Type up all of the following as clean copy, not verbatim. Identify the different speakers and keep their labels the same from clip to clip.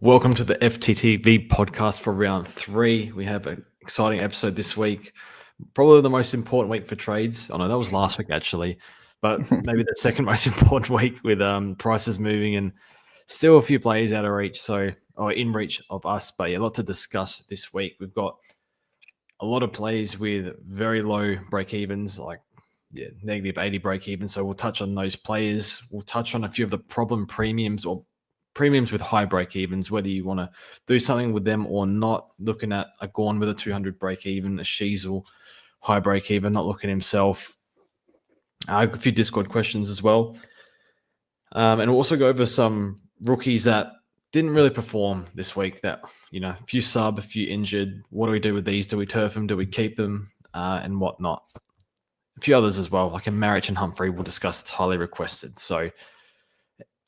Speaker 1: Welcome to the FTTV podcast for round 3. We have an exciting episode this week. Probably the most important week for trades. I know that was last week actually, but maybe the second most important week with prices moving and still a few players out of reach. Or in reach of us. But yeah, a lot to discuss this week. We've got a lot of players with very low break evens, like negative 80 break even. So we'll touch on those players. We'll touch on a few of the problem premiums or premiums with high break evens, whether you want to do something with them or not. Looking at a Gorn with a 200 break even, a Sheasel high break even, not looking himself. A few Discord questions as well. And we'll also go over some rookies that didn't really perform this week. That, a few sub, a few injured. What do we do with these? Do we turf them? Do we keep them? And whatnot. A few others as well, like a Maric and Humphrey. We'll discuss. It's highly requested. So,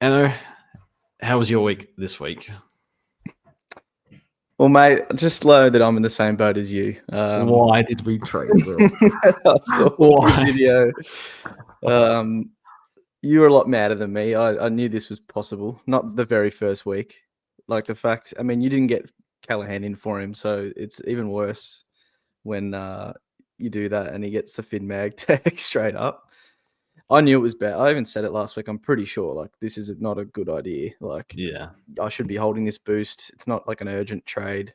Speaker 1: Anno, how was your week this week?
Speaker 2: Well, mate, just know that I'm in the same boat as you.
Speaker 1: Why did we trade?
Speaker 2: Why? Video. You were a lot madder than me. I knew this was possible. Not the very first week. Like the fact, you didn't get Callahan in for him, so it's even worse when you do that and he gets the Finn Mag tag straight up. I knew it was bad. I even said it last week. I'm pretty sure, this is not a good idea. I should be holding this boost. It's not like an urgent trade.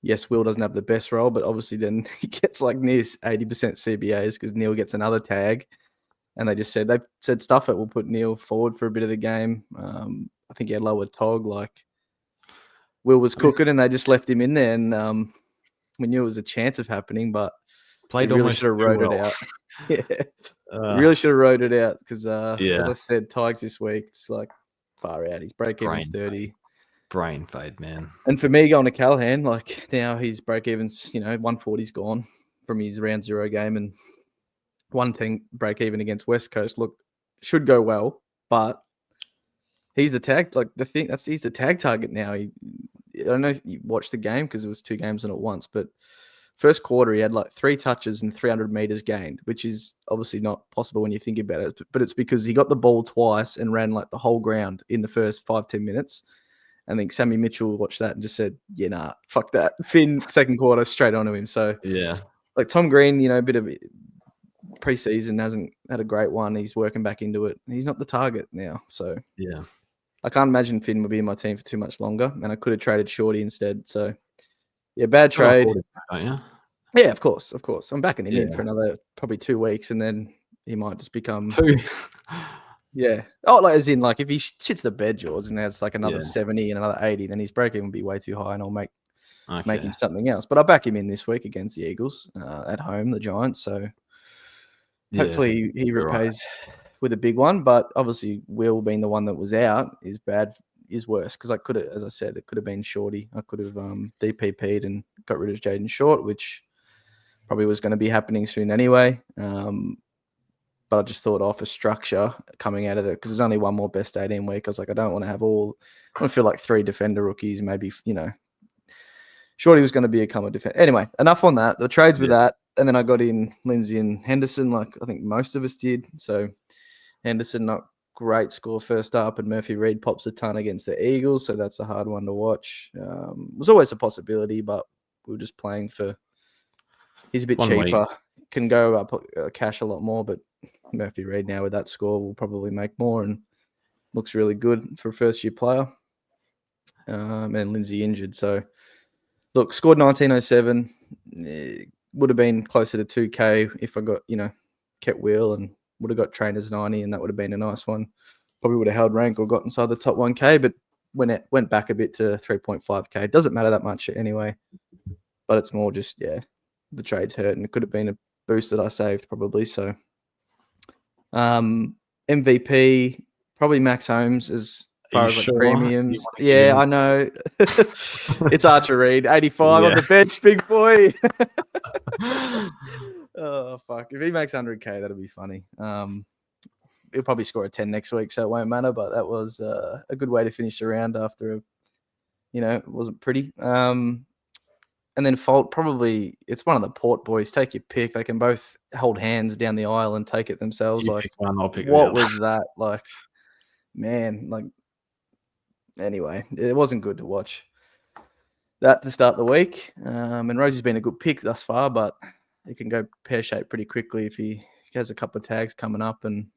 Speaker 2: Yes, Will doesn't have the best role, but obviously then he gets near 80% CBAs because Neil gets another tag. And they said stuff that will put Neil forward for a bit of the game. I think he had lower Tog. Will was cooking and they just left him in there. And we knew it was a chance of happening, but
Speaker 1: played
Speaker 2: really should have wrote it out. Yeah. Really should have wrote it out because, as I said, Tigers this week, it's far out. He's break-even's 30.
Speaker 1: Brain fade, man.
Speaker 2: And for me, going to Callahan, now his break-even's, 140's gone from his round 0 game and 110 break-even against West Coast. Look, should go well, but he's the tag. He's the tag target now. I don't know if you watched the game because it was 2 games in at once, but first quarter, he had 3 touches and 300 meters gained, which is obviously not possible when you think about it. But it's because he got the ball twice and ran the whole ground in the first 5-10 minutes. I think Sammy Mitchell watched that and just said, yeah, nah, fuck that. Finn, second quarter, straight onto him. So,
Speaker 1: yeah.
Speaker 2: Tom Green, a bit of preseason, hasn't had a great one. He's working back into it. He's not the target now. So,
Speaker 1: yeah.
Speaker 2: I can't imagine Finn would be in my team for too much longer. And I could have traded Shorty instead. So, yeah, bad trade.
Speaker 1: Don't you?
Speaker 2: Yeah, of course. I'm backing him in for another probably 2 weeks, and then he might just become
Speaker 1: 2.
Speaker 2: Yeah. Oh, as in, if he shits the bed, George, and has another 70 and another 80, then his break even will be way too high, and I'll make him something else. But I'll back him in this week against the Eagles at home, the Giants. So hopefully he repays with a big one. But obviously, Will being the one that was out is worse because I could have, as I said, it could have been Shorty. I could have DPP'd and got rid of Jaden Short, which probably was going to be happening soon anyway. But I just thought for structure coming out of it, because there's only one more best 18 week. I was I don't want to have I want to feel 3 defender rookies, maybe, Shorty was going to become a defender. Anyway, enough on that. The trades with that. And then I got in Lindsay and Henderson, I think most of us did. So Henderson, not great score first up, and Murphy Reed pops a ton against the Eagles. So that's a hard one to watch. It was always a possibility, but we were just playing for, he's a bit cheaper, can go up cash a lot more, but Murphy Reed now with that score will probably make more and looks really good for a first-year player. And Lindsay injured. So, look, scored 1907. Would have been closer to 2K if I got, kept Will, and would have got trainers 90, and that would have been a nice one. Probably would have held rank or got inside the top 1K, but when it went back a bit to 3.5K, it doesn't matter that much anyway. But it's more just, the trades hurt, and it could have been a boost that I saved probably. So, MVP, probably Max Holmes as far as premiums. Yeah, I know. It's Archer Reed, 85 on the bench, big boy. Oh, fuck. If he makes 100K, that'll be funny. He'll probably score a 10 next week, so it won't matter. But that was a good way to finish the round after, it wasn't pretty. And then Fault, probably, it's one of the Port boys. Take your pick. They can both hold hands down the aisle and take it themselves.
Speaker 1: You pick one, I'll pick
Speaker 2: what was that? Man, anyway, it wasn't good to watch that to start the week. And Rosie's been a good pick thus far, but it can go pear-shaped pretty quickly if he has a couple of tags coming up. And,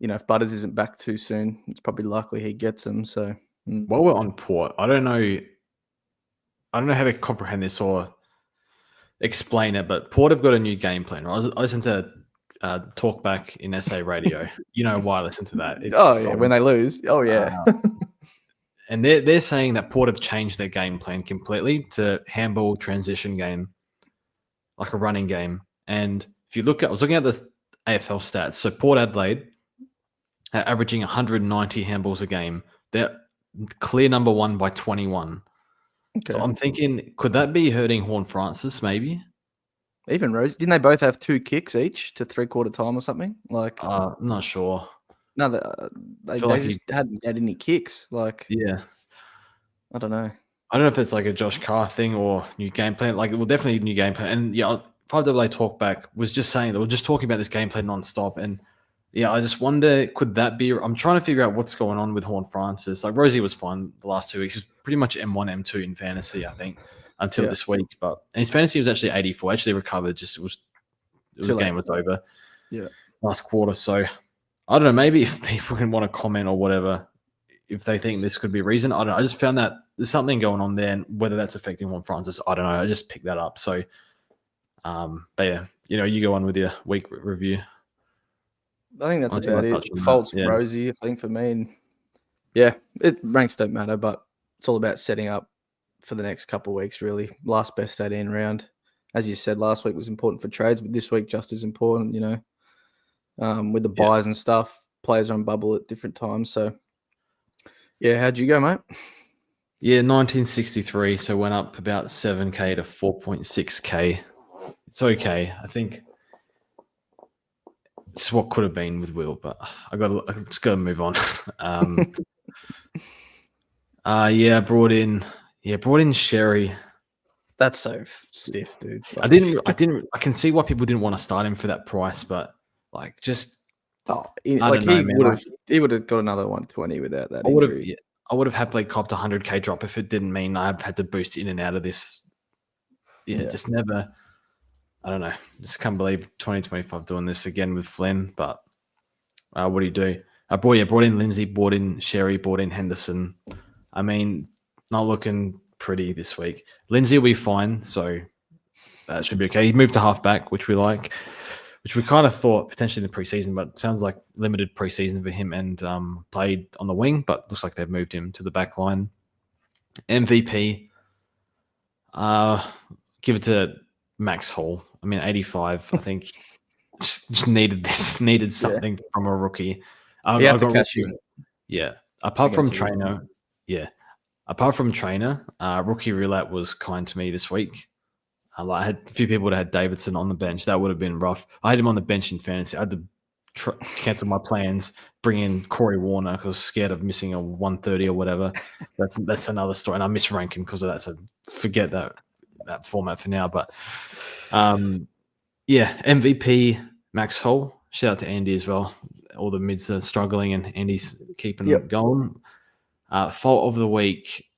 Speaker 2: if Butters isn't back too soon, it's probably likely he gets them. So
Speaker 1: while we're on Port, I don't know how to comprehend this or explain it, but Port have got a new game plan. Right? I listened to Talkback in SA Radio. You know why I listen to that? It's
Speaker 2: yeah, when they lose. Oh yeah.
Speaker 1: And they're saying that Port have changed their game plan completely to handball transition game, like a running game. And if you I was looking at the AFL stats. So Port Adelaide are averaging 190 handballs a game. They're clear number one by 21. Okay. So I'm thinking, could that be hurting Horne-Francis maybe?
Speaker 2: Even Rose, didn't they both have 2 kicks each to 3/4 time or something? Like,
Speaker 1: I'm not sure.
Speaker 2: No, they just hadn't had any kicks. Like,
Speaker 1: yeah,
Speaker 2: I don't know.
Speaker 1: I don't know if it's like a Josh Carr thing or new game plan. Like, well, definitely new game plan. And yeah, 5AA Talkback was just saying that we're just talking about this game plan nonstop. And yeah, I just wonder, could that be? I'm trying to figure out what's going on with Horne-Francis. Like, Rosie was fine the last 2 weeks. He was pretty much M1, M2 in fantasy, I think, until this week. And his fantasy was actually 84. Actually recovered. Just the game was over.
Speaker 2: Yeah,
Speaker 1: last quarter. So I don't know. Maybe if people can want to comment or whatever, if they think this could be a reason, I don't know. I just found that there's something going on there, and whether that's affecting Horne-Francis, I don't know. I just picked that up. So, but yeah, you go on with your week review.
Speaker 2: I think that's about it. Faults Rosie, I think, for me. And yeah, ranks don't matter, but it's all about setting up for the next couple of weeks, really. Last best 18 round. As you said, last week was important for trades, but this week just as important, with the buys and stuff. Players are on bubble at different times. So, yeah, how'd you go, mate?
Speaker 1: Yeah, 1963. So went up about 7K to 4.6K. It's okay. I think it's what could have been with Will, but I just got to move on. Brought in Sherry.
Speaker 2: That's so stiff, dude.
Speaker 1: I can see why people didn't want to start him for that price, but like just
Speaker 2: he would have got another 120 without that injury.
Speaker 1: I would have happily copped a 100K drop if it didn't mean I've had to boost in and out of this. Just never. I don't know. Just can't believe 2025 doing this again with Flynn. But what do you do? I brought in Lindsay, brought in Sherry, brought in Henderson. I mean, not looking pretty this week. Lindsay will be fine, so that should be okay. He moved to halfback, which we like, which we kind of thought potentially in the preseason, but it sounds like limited preseason for him and played on the wing, but looks like they've moved him to the back line. MVP, give it to Max Hall. I mean, 85, I think, just needed something from a rookie.
Speaker 2: He had to catch you.
Speaker 1: Yeah. Apart from Trainer, Rookie Roulette was kind to me this week. I had a few people that had Davidson on the bench. That would have been rough. I had him on the bench in fantasy. I had to cancel my plans, bring in Corey Warner because I was scared of missing a 130 or whatever. That's another story. And I misrank him because of that. So forget that format for now. But MVP Max Hull. Shout out to Andy as well. All the mids are struggling and Andy's keeping it going. Fault of the week.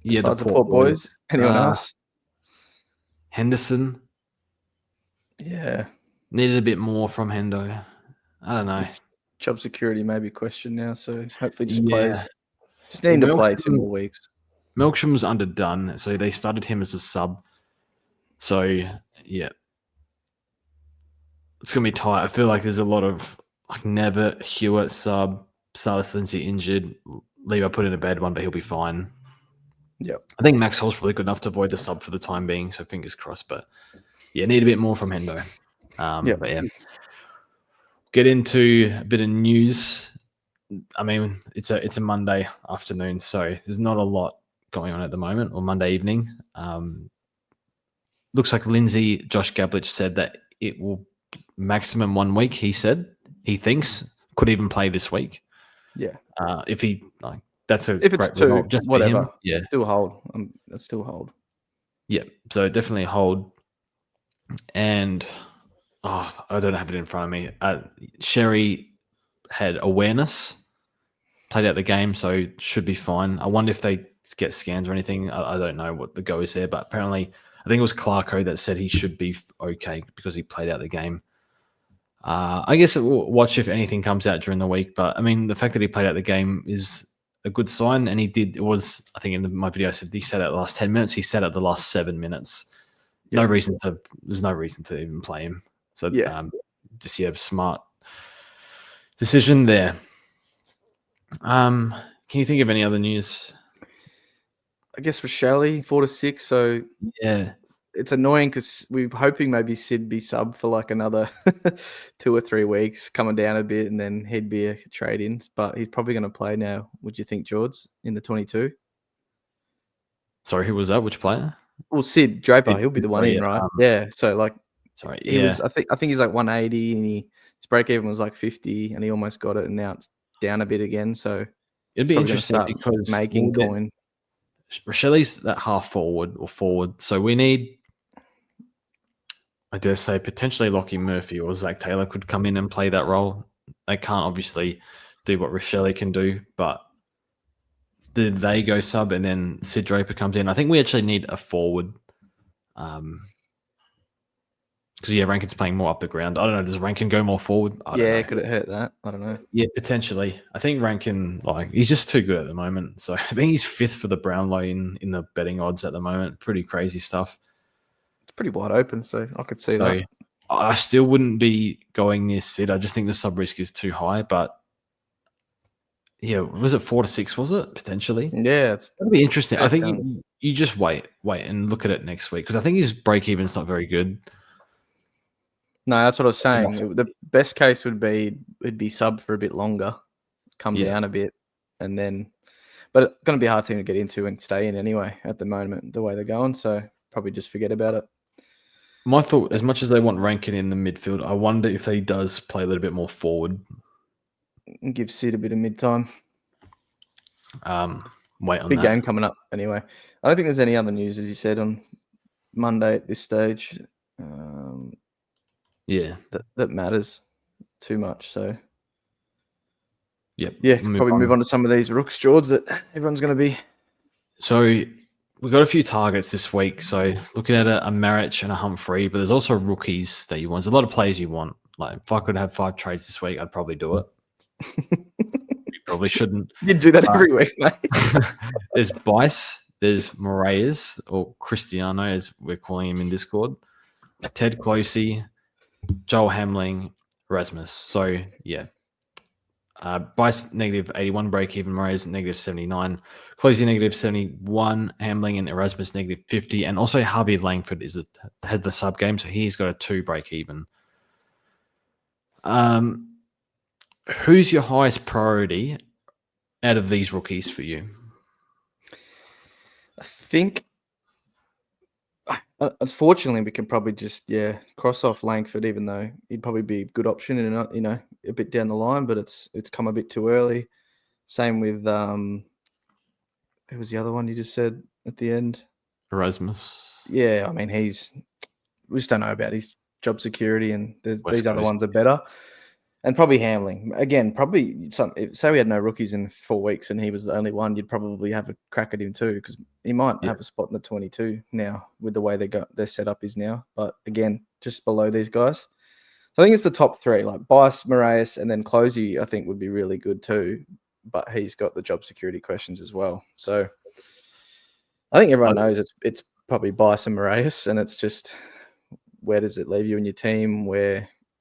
Speaker 2: Besides the Port boys. Anyone else?
Speaker 1: Henderson.
Speaker 2: Yeah.
Speaker 1: Needed a bit more from Hendo. I don't know.
Speaker 2: Job security may be questioned now, so hopefully just plays. Just need to play 2 more weeks.
Speaker 1: Melksham's underdone, so they started him as a sub. So, yeah. It's going to be tight. I feel like there's a lot of Never, Hewitt sub, Silas Lindsay injured. Levi put in a bad one, but he'll be fine.
Speaker 2: Yeah.
Speaker 1: I think Max Hall's probably good enough to avoid the sub for the time being, so fingers crossed. But yeah, need a bit more from Hendo. But yeah. Get into a bit of news. I mean, it's a Monday afternoon, so there's not a lot going on at the moment, or Monday evening. Looks like Lindsay, Josh Gablich said that it will maximum 1 week, he said. He thinks could even play this week.
Speaker 2: Yeah.
Speaker 1: If he that's a
Speaker 2: if it's
Speaker 1: great
Speaker 2: 2,
Speaker 1: result, just
Speaker 2: whatever.
Speaker 1: Yeah.
Speaker 2: Still hold. That's still hold.
Speaker 1: Yeah. So definitely hold. And I don't have it in front of me. Sherry had awareness. played out the game, so should be fine. I wonder if they get scans or anything. I don't know what the go is there, but apparently I think it was Clarko that said he should be okay because he played out the game. I guess we'll watch if anything comes out during the week, but I mean, the fact that he played out the game is a good sign, and he did. It was, I think, in my video I said he sat out the last 10 minutes. He sat out the last 7 minutes. There's no reason to even play him. So just smart decision there. Can you think of any other news?
Speaker 2: I guess for Shelley, 4-6. So
Speaker 1: yeah,
Speaker 2: it's annoying because we're hoping maybe Sid be sub for like another 2 or 3 weeks, coming down a bit, and then he'd be a trade-in. But he's probably going to play now. Would you think, George, in the 22?
Speaker 1: Sorry, who was that? Which player?
Speaker 2: Well, Sid Draper, he'll be the one in, right? Yeah. So like,
Speaker 1: sorry,
Speaker 2: he was. I think he's like 180, and his break even was like 50, and he almost got it, and now it's down a bit again. So
Speaker 1: it'd be interesting because
Speaker 2: making coin.
Speaker 1: Rochelle's that half forward, so we need, I dare say, potentially Lockie Murphy or Zach Taylor could come in and play that role. They can't obviously do what Rochelle can do, but did they go sub and then Sid Draper comes in? I think we actually need a forward. Because Rankin's playing more up the ground. I don't know. Does Rankin go more forward? I don't know.
Speaker 2: Could it hurt that? I don't know.
Speaker 1: Yeah, potentially. I think Rankin, he's just too good at the moment. So I think he's 5th for the Brownlow in the betting odds at the moment. Pretty crazy stuff.
Speaker 2: It's pretty wide open, so I could see that.
Speaker 1: I still wouldn't be going near Sid. I just think the sub risk is too high. But yeah, was it 4-6? Was it potentially?
Speaker 2: Yeah, it's
Speaker 1: gonna be interesting. I think you just wait and look at it next week because I think his break even's not very good.
Speaker 2: No, that's what I was saying. The best case would be it'd be sub for a bit longer, come down a bit, and then. But it's going to be a hard team to get into and stay in anyway at the moment, the way they're going. So probably just forget about it.
Speaker 1: My thought, as much as they want Rankin in the midfield, I wonder if he does play a little bit more forward.
Speaker 2: And give Sid a bit of mid-time.
Speaker 1: Wait on
Speaker 2: Big
Speaker 1: that.
Speaker 2: game coming up anyway. I don't think there's any other news, as you said, on Monday at this stage. That matters too much. So, probably move on to some of these rooks, George, that everyone's going to be.
Speaker 1: So we've got a few targets this week. So looking at a Maric and a Humphrey, but there's also rookies that you want. There's a lot of players you want. Like if I could have 5 trades this week, I'd probably do it. You probably shouldn't.
Speaker 2: You'd do that every week, mate.
Speaker 1: There's Bice, there's Moraes, or Cristiano, as we're calling him in Discord, Ted Closey, Joel Hamling, Erasmus. So, yeah. Bice -81 break even, Moraes -79, Closey -71, Hamling and Erasmus -50, and also Harvey Langford had the sub game, so he's got a 2 break even. Who's your highest priority out of these rookies for you?
Speaker 2: I think, unfortunately, we can probably just cross off Langford, even though he'd probably be a good option in a bit down the line, but it's come a bit too early. Same with who was the other one you just said at the end?
Speaker 1: Erasmus.
Speaker 2: Yeah, I mean we just don't know about his job security, and these other ones are better. And probably Hamling. Again, probably say we had no rookies in 4 weeks and he was the only one, you'd probably have a crack at him too, because he might have a spot in the 22 now with the way their setup is now. But again, just below these guys. So I think it's the top 3, like Bice, Moraes, and then Closey, I think would be really good too. But he's got the job security questions as well. So I think everyone knows it's probably Bice and Moraes, and it's just where does it leave you in your team,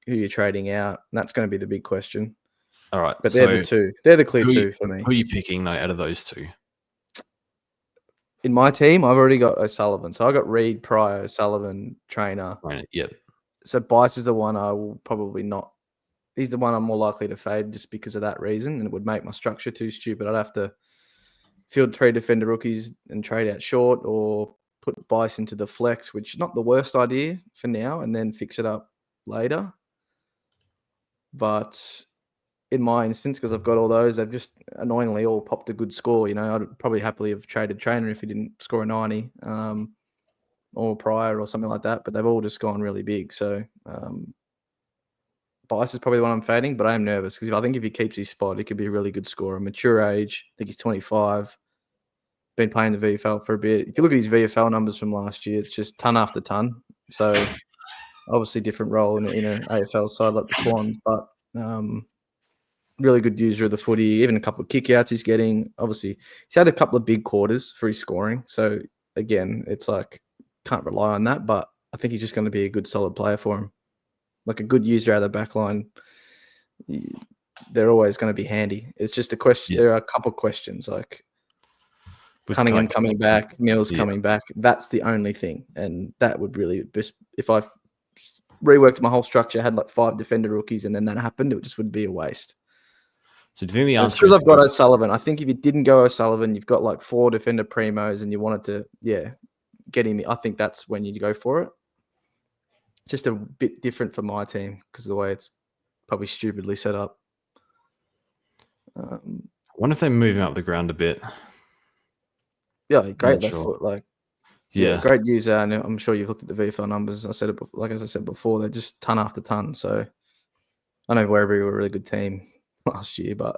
Speaker 2: who you're trading out, and that's going to be the big question.
Speaker 1: All right.
Speaker 2: But they're the 2. They're the clear 2 for me.
Speaker 1: Who are you picking, though, out of those 2?
Speaker 2: In my team, I've already got O'Sullivan. So I got Reed, Pryor, O'Sullivan, Trainer.
Speaker 1: Right, yep.
Speaker 2: So Bice is the one I will probably not. He's the one I'm more likely to fade just because of that reason, and it would make my structure too stupid. I'd have to field 3 defender rookies and trade out short, or put Bice into the flex, which is not the worst idea for now, and then fix it up later. But in my instance, because I've got all those, they've just annoyingly all popped a good score. I'd probably happily have traded Trainer if he didn't score a 90, or Pryor or something like that. But they've all just gone really big. So Bice is probably the one I'm fading, but I am nervous because I think if he keeps his spot, he could be a really good scorer. Mature age, I think he's 25. Been playing the VFL for a bit. If you look at his VFL numbers from last year, it's just ton after ton. So obviously different role in an AFL side like the Swans, but really good user of the footy. Even a couple of kickouts he's getting. Obviously, he's had a couple of big quarters for his scoring. So again, it's like can't rely on that, but I think he's just going to be a good solid player for him. Like a good user out of the back line. They're always going to be handy. It's just a question. There are a couple of questions like with Cunningham coming back, Mills coming back. That's the only thing. And that would really just, if I reworked my whole structure, had like 5 defender rookies and then that happened, it just would be a waste.
Speaker 1: So do you think the answer
Speaker 2: because I've got O'Sullivan. I think if you didn't go O'Sullivan, you've got like 4 defender primos and you wanted to, get him. I think that's when you go for it. Just a bit different for my team because of the way it's probably stupidly set up.
Speaker 1: I wonder if they move him up the ground a bit.
Speaker 2: Yeah, great left foot. Like, great user. And I'm sure you've looked at the VFL numbers. As I said before, they're just ton after ton. So I know wherever you were a really good team last year, but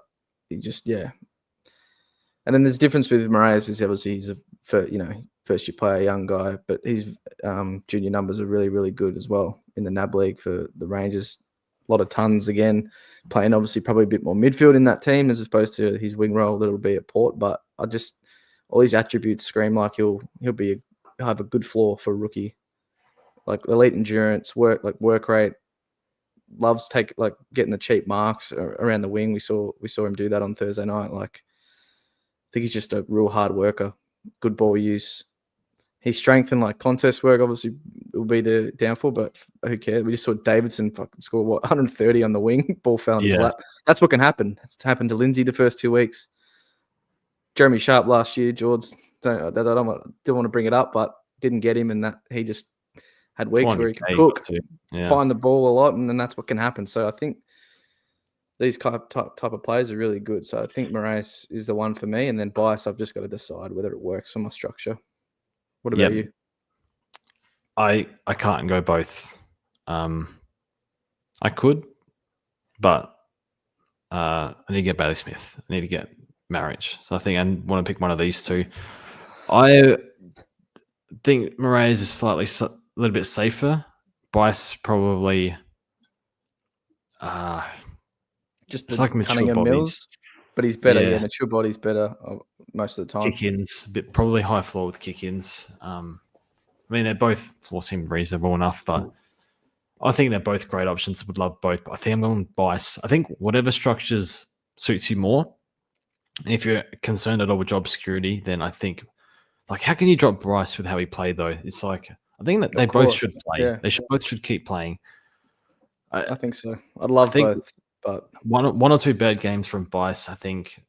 Speaker 2: he just, And then there's a difference with Moraes is obviously he's a first year player, young guy, but his junior numbers are really, really good as well in the NAB league for the Rangers. A lot of tons again, playing obviously probably a bit more midfield in that team as opposed to his wing role that'll be at Port. But all his attributes scream like he'll have a good floor for a rookie, like elite endurance, work rate, loves getting the cheap marks around the wing. We saw him do that on Thursday night. Like, I think he's just a real hard worker, good ball use. His strength and like contest work obviously will be the downfall, but who cares? We just saw Davidson fucking score 130 on the wing, ball fell on his lap. That's what can happen. It's happened to Lindsay the first 2 weeks. Jeremy Sharp last year, George. Don't want to bring it up, but didn't get him, and that he just had weeks where he could cook, find the ball a lot, and then that's what can happen. So I think these type of players are really good. So I think Moraes is the one for me, and then Bice, I've just got to decide whether it works for my structure. What about you?
Speaker 1: I can't go both. I could, but I need to get Bailey Smith. I need to get Maric. So I think I want to pick one of these two. I think Moraes is a little bit safer. Bice probably
Speaker 2: just the like mature bodies. Mills, but he's better. Yeah, mature body's better most of the time.
Speaker 1: Kick-ins, probably high floor with kick-ins. I mean, they're both floor seem reasonable enough, but I think they're both great options. Would love both, but I think I'm going Bice. I think whatever structures suits you more. And if you're concerned at all with job security, then I think, like, how can you drop Bryce with how he played, though? It's like, I think that they both should play. Yeah. They both should keep playing.
Speaker 2: I think so. I'd love both, but
Speaker 1: one or two bad games from Bice, I think,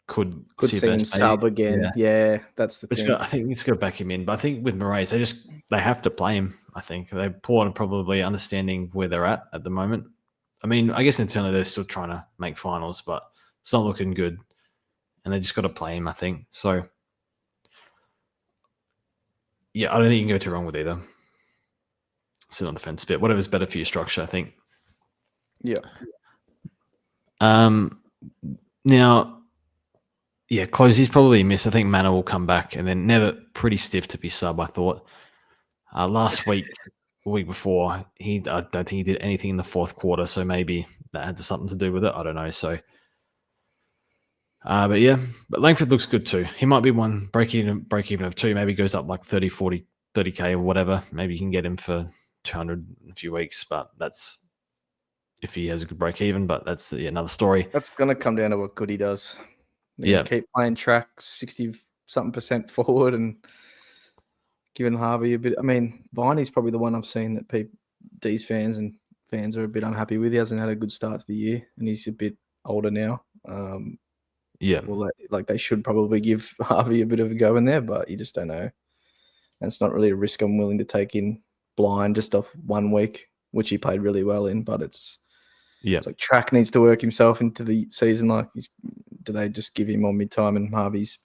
Speaker 1: could see
Speaker 2: him sub again. Yeah, that's the thing.
Speaker 1: I think it's got to back him in. But I think with Moraes, they have to play him. I think they Port are probably understanding where they're at the moment. I mean, I guess internally they're still trying to make finals, but it's not looking good, and they just got to play him. I think so. Yeah, I don't think you can go too wrong with either. Sit on the fence a bit. Whatever's better for your structure, I think.
Speaker 2: Yeah.
Speaker 1: Now, Closey's probably a miss. I think Manor will come back, and then Never pretty stiff to be sub, I thought. Last week, the week before, I don't think he did anything in the fourth quarter, so maybe that had something to do with it. I don't know. So, but Langford looks good too. He might be one break even of 2, maybe goes up like 30, 40, 30K or whatever. Maybe you can get him for 200 in a few weeks, but that's if he has a good break even, but that's another story.
Speaker 2: That's going to come down to what Goody does. Keep playing track 60-something% forward and giving Harvey a bit. I mean, Viney's probably the one I've seen that D's fans are a bit unhappy with. He hasn't had a good start to the year, and he's a bit older now. Well, they should probably give Harvey a bit of a go in there, but you just don't know. And it's not really a risk I'm willing to take in blind just off 1 week, which he played really well in. But it's like track needs to work himself into the season. Like, do they just give him more mid-time and Harvey's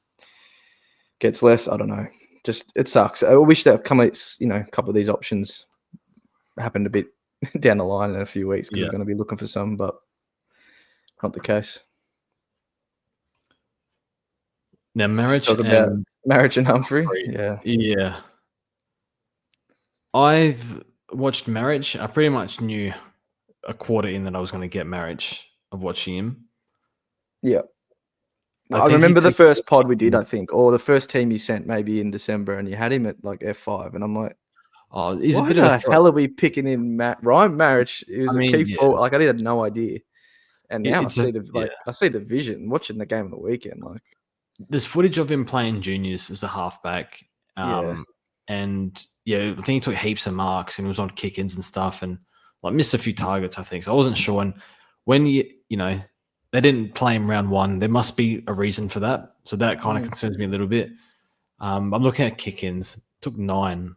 Speaker 2: gets less? I don't know. Just it sucks. I wish that a couple of these options happened a bit down the line in a few weeks because
Speaker 1: Yeah.
Speaker 2: we're going to be looking for some, but not the case.
Speaker 1: Now, Maric
Speaker 2: Talk about Maric and Humphrey.
Speaker 1: Yeah. I've watched Maric. I pretty much knew a quarter in that I was going to get Maric of watching him.
Speaker 2: Yeah. I remember the first pod we did, I think, or the first team you sent maybe in December, and you had him at like F5, and I'm like,
Speaker 1: oh, he's
Speaker 2: why
Speaker 1: a bit of a
Speaker 2: the hell are we picking in Ryan Maric? He was a key forward. Like, I had no idea. And now I see the vision watching the game on the weekend. Like,
Speaker 1: there's footage of him playing juniors as a halfback. And I think he took heaps of marks and he was on kick-ins and stuff and like missed a few targets, I think. So I wasn't sure. And when they didn't play him round one, there must be a reason for that. So that kind of concerns me a little bit. I'm looking at kick-ins. Took 9.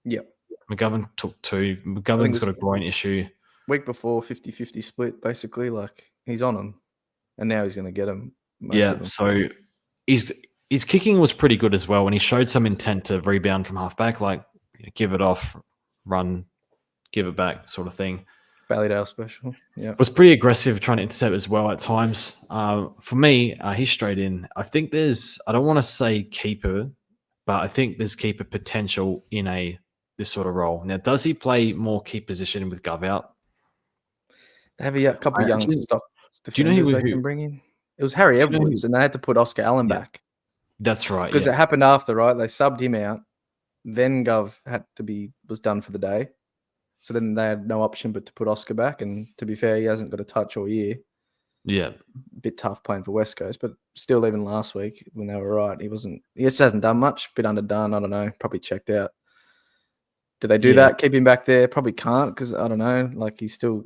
Speaker 2: Yep.
Speaker 1: McGovern took 2. McGovern's got a groin issue.
Speaker 2: Week before, 50-50 split, basically. Like, he's on them. And now he's going to get them.
Speaker 1: So his kicking was pretty good as well. And he showed some intent to rebound from halfback, like give it off, run, give it back sort of thing.
Speaker 2: Ballydale special. Yeah.
Speaker 1: Was pretty aggressive trying to intercept as well at times. For me, he's straight in. I think I don't want to say keeper, but I think there's keeper potential in this sort of role. Now, does he play more key position with Gov out?
Speaker 2: They have a couple of young stock defenders they can bring in. It was Harry Edwards, and they had to put Oscar Allen back.
Speaker 1: That's right.
Speaker 2: Because it happened after, right? They subbed him out. Then Gov was done for the day. So then they had no option but to put Oscar back. And to be fair, he hasn't got a touch all year.
Speaker 1: Yeah.
Speaker 2: Bit tough playing for West Coast, but still, even last week when they were right, he just hasn't done much. Bit underdone. I don't know. Probably checked out. Did they do that? Keep him back there? Probably can't because I don't know. Like, he's still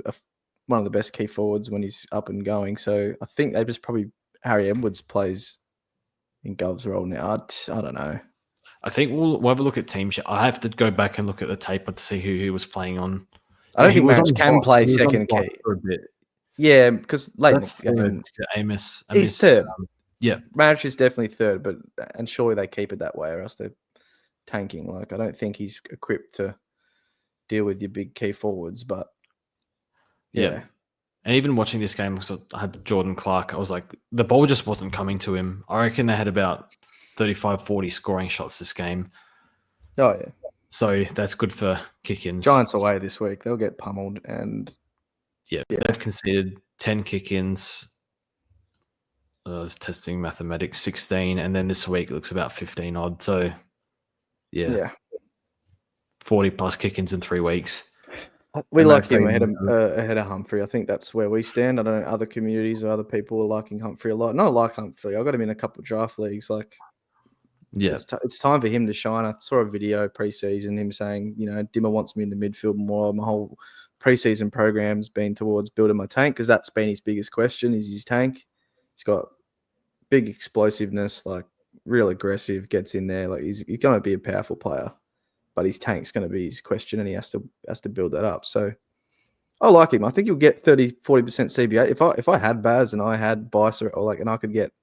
Speaker 2: one of the best key forwards when he's up and going. So I think they just probably Harry Edwards plays in Gov's role now. I don't know.
Speaker 1: I think we'll have a look at team sheet. I have to go back and look at the tape to see who he was playing on.
Speaker 2: I don't think Maric can play second key
Speaker 1: for a bit.
Speaker 2: Yeah, because late
Speaker 1: Amos.
Speaker 2: He's third.
Speaker 1: Yeah,
Speaker 2: Maric is definitely third, and surely they keep it that way, or else they're tanking. Like, I don't think he's equipped to deal with your big key forwards, but yeah.
Speaker 1: And even watching this game, because I had Jordan Clark, I was like, the ball just wasn't coming to him. I reckon they had about 35, 40 scoring shots this game.
Speaker 2: Oh, yeah.
Speaker 1: So that's good for kick-ins.
Speaker 2: Giants away this week. They'll get pummeled. And
Speaker 1: they've conceded 10 kick-ins. It's testing mathematics, 16. And then this week it looks about 15 odd. So, yeah. 40 plus kick-ins in 3 weeks.
Speaker 2: We like him ahead of Humphrey. I think that's where we stand. I don't know, other communities or other people are liking Humphrey a lot. No, I like Humphrey. I got him in a couple of draft leagues. Like, it's time for him to shine. I saw a video preseason, him saying, Dimmer wants me in the midfield more. My whole preseason program's been towards building my tank because that's been his biggest question is his tank. He's got big explosiveness, like real aggressive, gets in there. Like, he's going to be a powerful player. But his tank's going to be his question, and he has to build that up. So I like him. I think he'll get 30-40% CBA. If I had Baz and I had Bice and I could get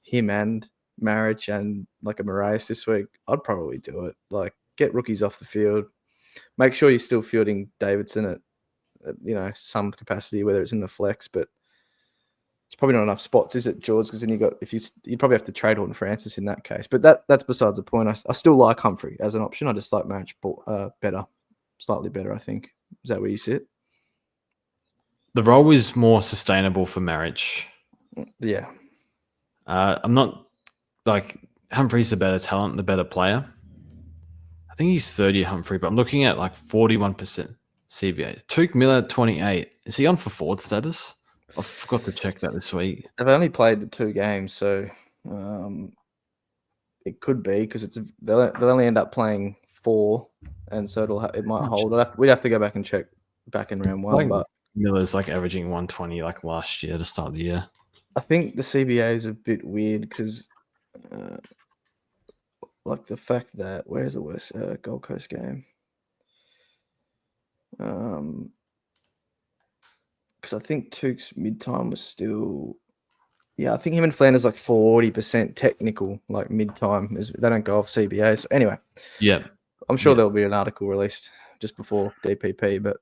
Speaker 2: him and Maric and like a Moraes this week, I'd probably do it. Like, get rookies off the field. Make sure you're still fielding Davidson at some capacity, whether it's in the flex, but it's probably not enough spots, is it, George? Because then you probably have to trade Horton Francis in that case. But that's besides the point. I still like Humphrey as an option. I just like Maric better, slightly better, I think. Is that where you sit?
Speaker 1: The role is more sustainable for Maric.
Speaker 2: Yeah.
Speaker 1: I'm not like Humphrey's the better talent, the better player. I think he's 30 Humphrey, but I'm looking at like 41% CBA. Tuke Miller, 28. Is he on for forward status? I forgot to check that this week.
Speaker 2: They've only played the 2 games, so it could be because they'll only end up playing 4, and so it might hold. We'd have to go back and check back in round 1. But
Speaker 1: Miller's like averaging 120 like last year to start the year.
Speaker 2: I think the CBA is a bit weird because, like the fact that where's the West Gold Coast game? Because I think Tuke's mid-time was still... Yeah, I think him and Flanders like 40% technical, like mid-time. They don't go off CBA. So anyway,
Speaker 1: yeah,
Speaker 2: I'm sure there'll be an article released just before DPP, but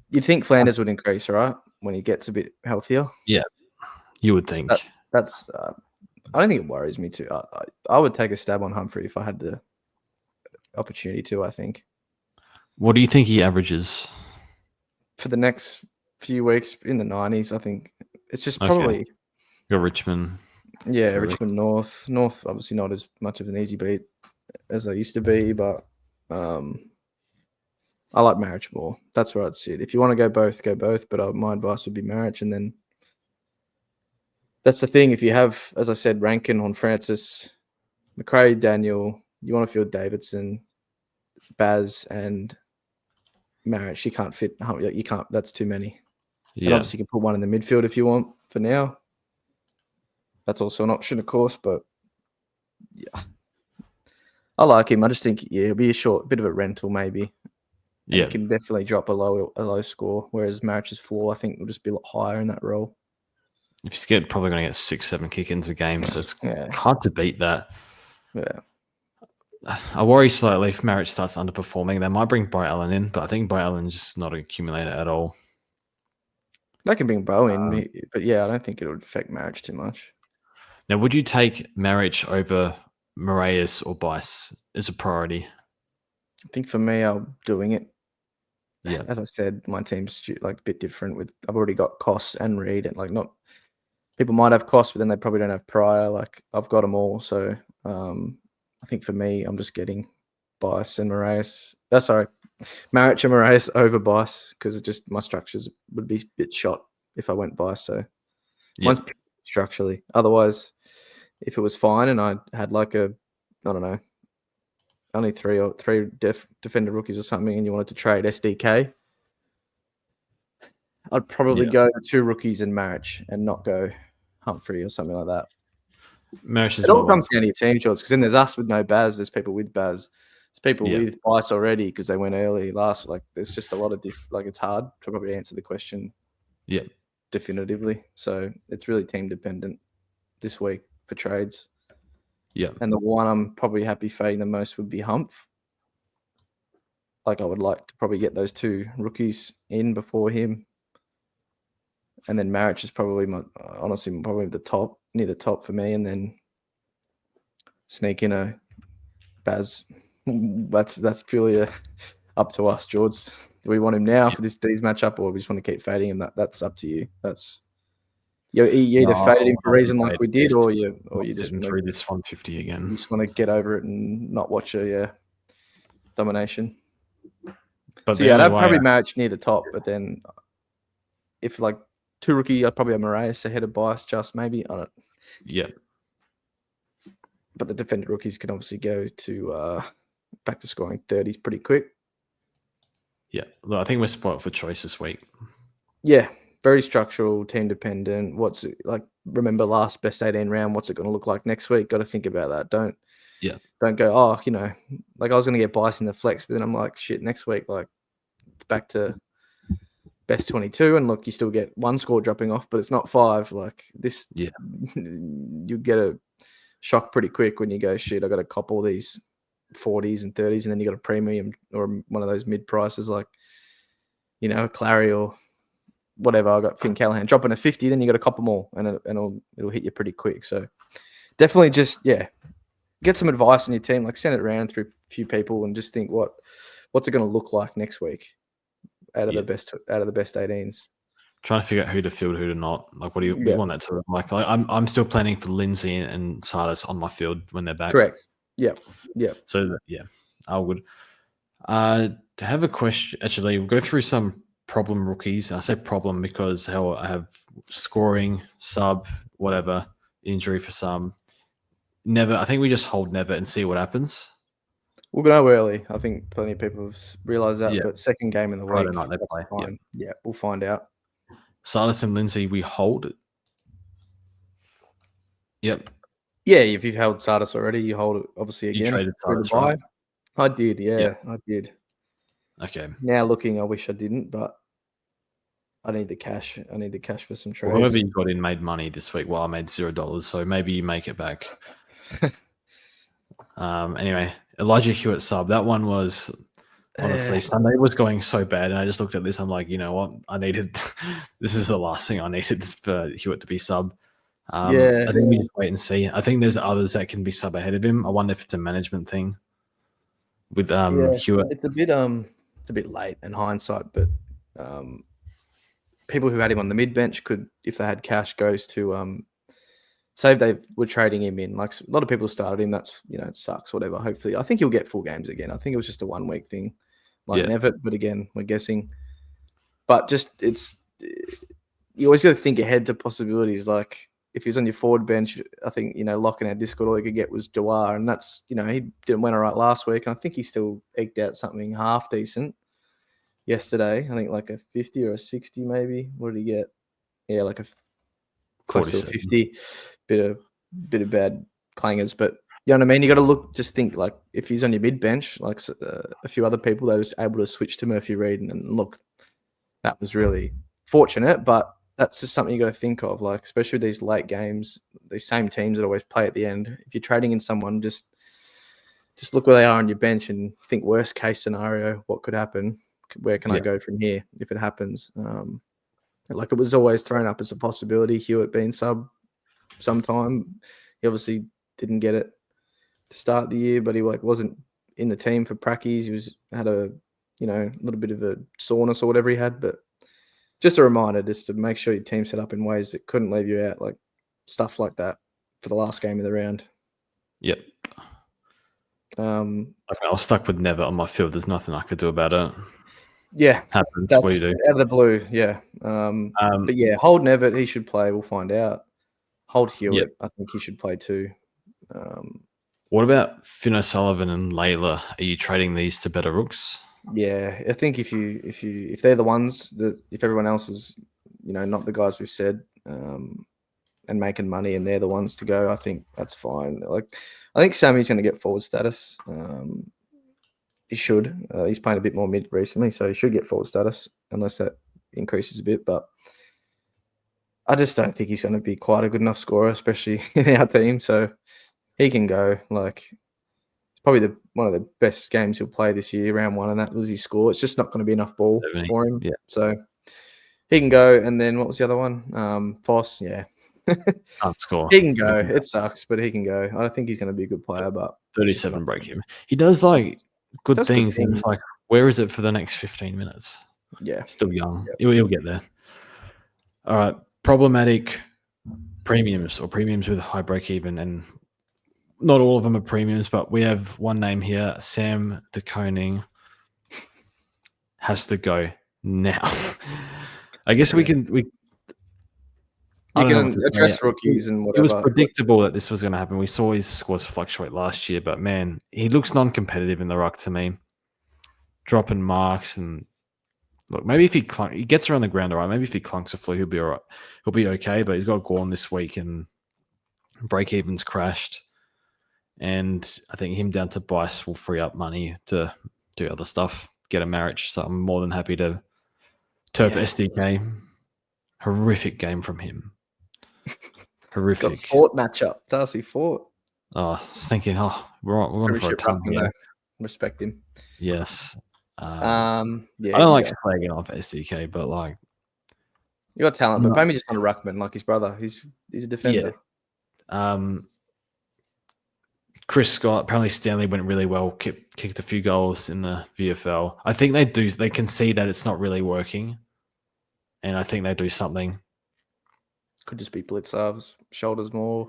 Speaker 2: You'd think Flanders would increase, right, when he gets a bit healthier.
Speaker 1: Yeah, you would think.
Speaker 2: That's. I don't think it worries me too. I would take a stab on Humphrey if I had the opportunity to. I think.
Speaker 1: What do you think he averages
Speaker 2: for the next few weeks in the 90s? I think it's just probably.
Speaker 1: Go Richmond.
Speaker 2: Yeah, Richmond North. North obviously not as much of an easy beat as they used to be, but I like Maric more. That's where I'd sit. If you want to go both, go both. But my advice would be Maric, and then that's the thing. If you have, as I said, Rankin on Francis, McRae, Daniel, you want to field Davidson, Baz, and Maric. You can't fit. You can't. That's too many. Yeah. And obviously, you can put one in the midfield if you want. For now, that's also an option, of course. But yeah, I like him. I just think it'll be a bit of a rental, maybe. Yeah, he can definitely drop a low score. Whereas Maric's floor, I think, will just be a lot higher in that role.
Speaker 1: If he's probably going to get 6-7 kick-ins a game, so it's hard to beat that.
Speaker 2: Yeah.
Speaker 1: I worry slightly if Maric starts underperforming. They might bring Bo Allen in, but I think Bo Allen's just not an accumulator at all.
Speaker 2: They can bring Bo in, but yeah, I don't think it would affect Maric too much.
Speaker 1: Now, would you take Maric over Moraes or Bice as a priority?
Speaker 2: I think for me, I'm doing it.
Speaker 1: Yeah,
Speaker 2: as I said, my team's like a bit different. I've already got Koss and Reed, and like not people might have Koss, but then they probably don't have Pryor. Like I've got them all, so I think for me, I'm just getting Bice and Moraes. Maric and Moraes over Bice because it just my structures would be a bit shot if I went Bice. So mine's structurally. Otherwise, if it was fine and I had like I don't know, only three defender rookies or something, and you wanted to trade SDK, I'd probably go the 2 rookies and Maric and not go Humphrey or something like that. It all comes down to your team, George, because then there's us with no Baz, there's people with Baz, there's people with Bice already because they went early last. Like there's just a lot of it's hard to probably answer the question definitively. So it's really team dependent this week for trades.
Speaker 1: Yeah.
Speaker 2: And the one I'm probably happy fading the most would be Humph. Like I would like to probably get those 2 rookies in before him. And then Maric is probably honestly probably near the top for me, and then sneak in a Baz. That's purely up to us, George. Do we want him now for this D's matchup, or we just want to keep fading him? That's up to you. That's you either faded him for a reason like we did, or you just
Speaker 1: through this 150 again.
Speaker 2: You just want to get over it and not watch a domination. But so that'd probably match near the top. But then if like 2 rookie, I'd probably have Moraes ahead of Bice, just maybe. I don't.
Speaker 1: Yeah.
Speaker 2: But the defender rookies can obviously go to back to scoring 30s pretty quick.
Speaker 1: Yeah. Look, I think we're spoiled for choice this week.
Speaker 2: Yeah. Very structural, team dependent. What's it like? Remember last best 18 round. What's it going to look like next week? Got to think about that. Don't go. Like I was going to get Bice in the flex, but then I'm like, shit. Next week, like it's back to best 22, and look, you still get 1 score dropping off, but it's not 5. Like this, you get a shock pretty quick when you go, shit. I got to cop all these 40s and 30s, and then you got a premium or one of those mid prices like Clary or whatever. I got Finn Callahan dropping a 50, then you got to cop them all, and it'll hit you pretty quick. So definitely just get some advice on your team. Like send it around through a few people and just think what's it going to look like next week out of the best 18s.
Speaker 1: Trying to figure out who to field, who to not. Like, what do you want that to look like? I'm still planning for Lindsay and Sardis on my field when they're back.
Speaker 2: Correct. Yeah.
Speaker 1: So I would. To have a question, actually, we'll go through some problem rookies. I say problem because I have scoring, sub, whatever, injury for some. Never. I think we just hold never and see what happens.
Speaker 2: We'll go early. I think plenty of people have realised that. But second game in the week,
Speaker 1: night they play.
Speaker 2: Fine. Yeah, we'll find out.
Speaker 1: Sardis and Lindsay, we hold. Yep.
Speaker 2: Yeah, if you've held Sardis already, you hold it obviously again.
Speaker 1: You traded Sardis, right?
Speaker 2: I did, I did.
Speaker 1: Okay.
Speaker 2: Now looking, I wish I didn't, but I need the cash. I need the cash for some trades.
Speaker 1: Whoever you got in made money this week. Well, I made $0, so maybe you make it back.
Speaker 2: Anyway,
Speaker 1: Elijah Hewitt sub. That one was Honestly, Sunday was going so bad, and I just looked at this. I'm like, you know what? I needed. This is the last thing I needed for Hewitt to be sub. I think we just wait and see. I think there's others that can be sub ahead of him. I wonder if it's a management thing with Hewitt.
Speaker 2: It's a bit late in hindsight, but people who had him on the mid bench could, if they had cash, goes to say if they were trading him in. Like a lot of people started him. That's it sucks. Whatever. Hopefully, I think he'll get full games again. I think it was just a 1 week thing, like Nevitt. But again, we're guessing. But just you always got to think ahead to possibilities. Like if he's on your forward bench, I think locking our Discord, all he could get was Dewar, and that's he didn't win all right last week, and I think he still eked out something half decent yesterday. I think like a 50 or a 60 maybe. What did he get? Yeah, like a close to a 50. Bit of bad clangers, but you know what I mean. You got to just think like if he's on your mid bench, like a few other people, they was able to switch to Murphy Reed, and look, that was really fortunate. But that's just something you got to think of, like especially with these late games, these same teams that always play at the end. If you're trading in someone, just look where they are on your bench and think worst case scenario, what could happen? Where can I go from here if it happens? Like it was always thrown up as a possibility. Hewitt being sub sometime. He obviously didn't get it to start the year, but he wasn't in the team for practice. He had a little bit of a soreness or whatever he had. But just a reminder, just to make sure your team set up in ways that couldn't leave you out, like stuff like that for the last game of the round.
Speaker 1: Yep. I was stuck with Nevitt on my field. There's nothing I could do about it.
Speaker 2: Yeah,
Speaker 1: happens.
Speaker 2: That's
Speaker 1: what do you do?
Speaker 2: Out of the blue. Yeah. But yeah, hold Nevitt. He should play. We'll find out. Hold Hewitt. I think he should play too.
Speaker 1: What about Finn O'Sullivan and Layla? Are you trading these to better rooks?
Speaker 2: Yeah, I think if they're the ones that if everyone else is not the guys we've said and making money and they're the ones to go, I think that's fine. Like I think Sammy's going to get forward status. He should. He's playing a bit more mid recently, so he should get forward status unless that increases a bit. But I just don't think he's going to be quite a good enough scorer, especially in our team. So he can go. Like it's probably one of the best games he'll play this year, round one, and that was his score. It's just not going to be enough ball 70. For him. Yeah. So he can go. And then what was the other one? Foss. Yeah.
Speaker 1: Can't score.
Speaker 2: He can go. It sucks, but he can go. I don't think he's going to be a good player, but
Speaker 1: 37 break him. He does like good things. And it's like, where is it for the next 15 minutes?
Speaker 2: Yeah.
Speaker 1: Still young. Yep. He'll get there. All right. Problematic premiums or premiums with high break even, and not all of them are premiums, but we have one name here. Sam de Koning has to go now. I guess we can
Speaker 2: address rookies and whatever.
Speaker 1: It was predictable that this was going to happen. We saw his scores fluctuate last year, but man, he looks non-competitive in the ruck to me. Dropping marks and look, maybe if he gets around the ground, all right. Maybe if he clunks a flu, he'll be all right. He'll be okay, but he's got Gorn this week and break even's crashed. And I think him down to Bice will free up money to do other stuff, get a marriage. So I'm more than happy to turf SDK. Horrific game from him. Horrific.
Speaker 2: Got Fort matchup. Darcy Fort.
Speaker 1: Oh, I was thinking, we're on for a ton here.
Speaker 2: Respect him.
Speaker 1: Yes.
Speaker 2: I
Speaker 1: don't like slagging off SDK, but like
Speaker 2: you got talent, but maybe just on a ruckman like his brother. He's a defender.
Speaker 1: Yeah. Chris Scott, apparently Stanley went really well, kicked a few goals in the VFL. I think they can see that it's not really working. And I think they do something.
Speaker 2: Could just be Blitzarves, shoulders more.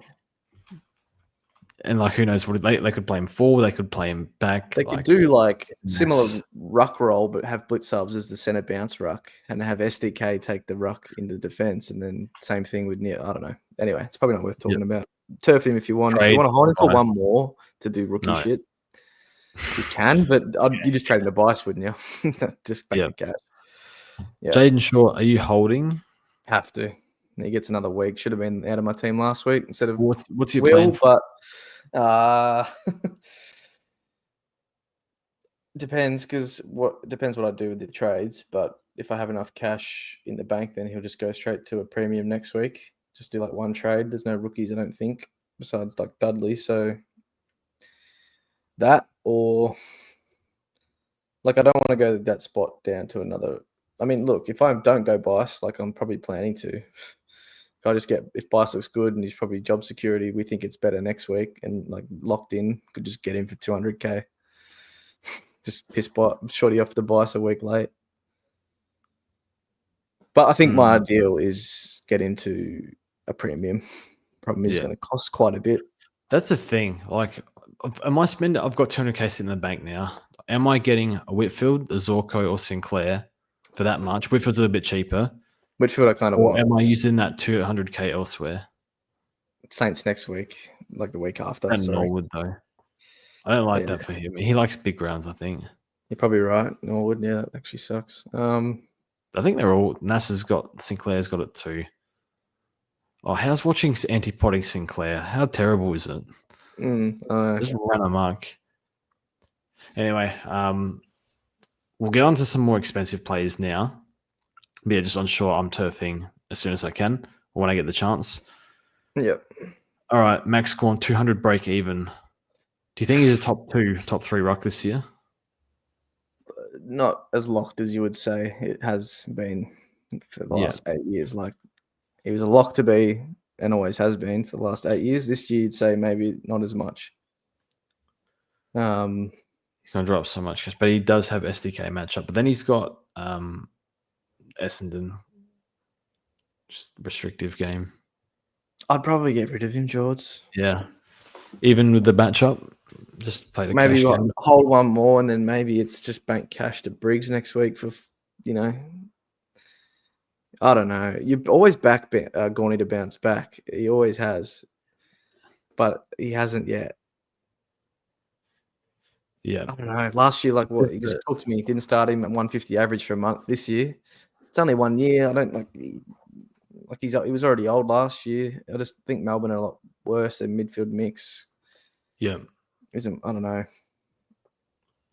Speaker 1: And like who knows what they could play him forward, they could play him back.
Speaker 2: They could do like similar ruck role, but have Blitzarves as the center bounce ruck and have SDK take the ruck into defense, and then same thing with Neil. I don't know. Anyway, it's probably not worth talking about. Turf him if you want. If you want to hold him for one more to do rookie shit, you can. But you just trade him to Bice, wouldn't you? Just bank the cash.
Speaker 1: Yeah. Jaden Shaw, are you holding?
Speaker 2: Have to. He gets another week. Should have been out of my team last week instead of
Speaker 1: what's your plan for?
Speaker 2: But depends what I do with the trades. But if I have enough cash in the bank, then he'll just go straight to a premium next week. Just do like one trade. There's no rookies, I don't think, besides like Dudley. So that or Like, I don't want to go that spot down to another. I mean, look, if I don't go Bice, like I'm probably planning to. If I just get, if Bice looks good and he's probably job security, we think it's better next week and like locked in, could just get him for 200K. Just piss shorty off the Bice a week late. But I think my ideal is get into a premium. Problem is going to cost quite a bit.
Speaker 1: That's the thing. Like, am I spending? I've got 200K sitting in the bank now. Am I getting a Whitfield, a Zorko, or Sinclair for that much? Whitfield's a little bit cheaper.
Speaker 2: Whitfield I kind of want.
Speaker 1: Am I using that 200K elsewhere?
Speaker 2: Saints next week, like the week after.
Speaker 1: And Norwood, though. I don't like that for him. He likes big rounds, I think.
Speaker 2: You're probably right. Norwood, yeah, that actually sucks.
Speaker 1: I think they're all. NASA's got, Sinclair's got it too. Oh, how's watching Antipoding Sinclair? How terrible is it? Just ran amok. Anyway, we'll get on to some more expensive players now. But yeah, just unsure. I'm turfing as soon as I can or when I get the chance.
Speaker 2: Yep.
Speaker 1: All right, Max Gorn, 200 break even. Do you think he's a top 3 ruck this year?
Speaker 2: Not as locked as you would say it has been for the last 8 years. Like, he was a lock to be and always has been for the last 8 years. This year, you'd say maybe not as much.
Speaker 1: He's going to drop so much, but he does have SDK matchup. But then he's got Essendon, just restrictive game.
Speaker 2: I'd probably get rid of him, George.
Speaker 1: Yeah, even with the matchup, just play the
Speaker 2: maybe
Speaker 1: cash game.
Speaker 2: Hold one more, and then maybe it's just bank cash to Briggs next week for I don't know. You always back Gorney to bounce back. He always has, but he hasn't yet.
Speaker 1: Yeah,
Speaker 2: I don't know. Last year, like what he just talked to me. He didn't start him at 150 average for a month. This year, it's only 1 year. I don't like. He was already old last year. I just think Melbourne are a lot worse. Their midfield mix.
Speaker 1: Yeah,
Speaker 2: I don't know.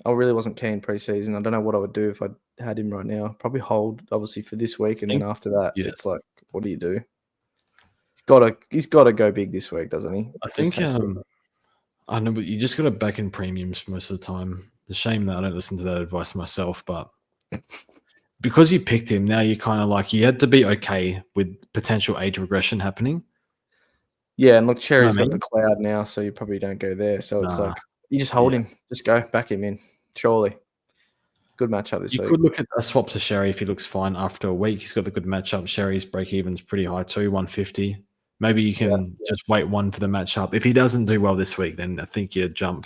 Speaker 2: I really wasn't keen preseason. I don't know what I would do if I had him right now. Probably hold, obviously, for this week, and then after that, it's like, what do you do? He's got to go big this week, doesn't he?
Speaker 1: I think. I know, but you just got to back in premiums most of the time. The shame that I don't listen to that advice myself, but because you picked him, now you're kind of like you had to be okay with potential age regression happening.
Speaker 2: Yeah, and look, Cherry's got the cloud now, so you probably don't go there. So it's like you just hold him, just go back him in. Surely, good matchup this week.
Speaker 1: You could look at a swap to Sherry if he looks fine after a week. He's got the good matchup. Sherry's break even's pretty high too, 150. Maybe you can just wait one for the matchup. If he doesn't do well this week, then I think you jump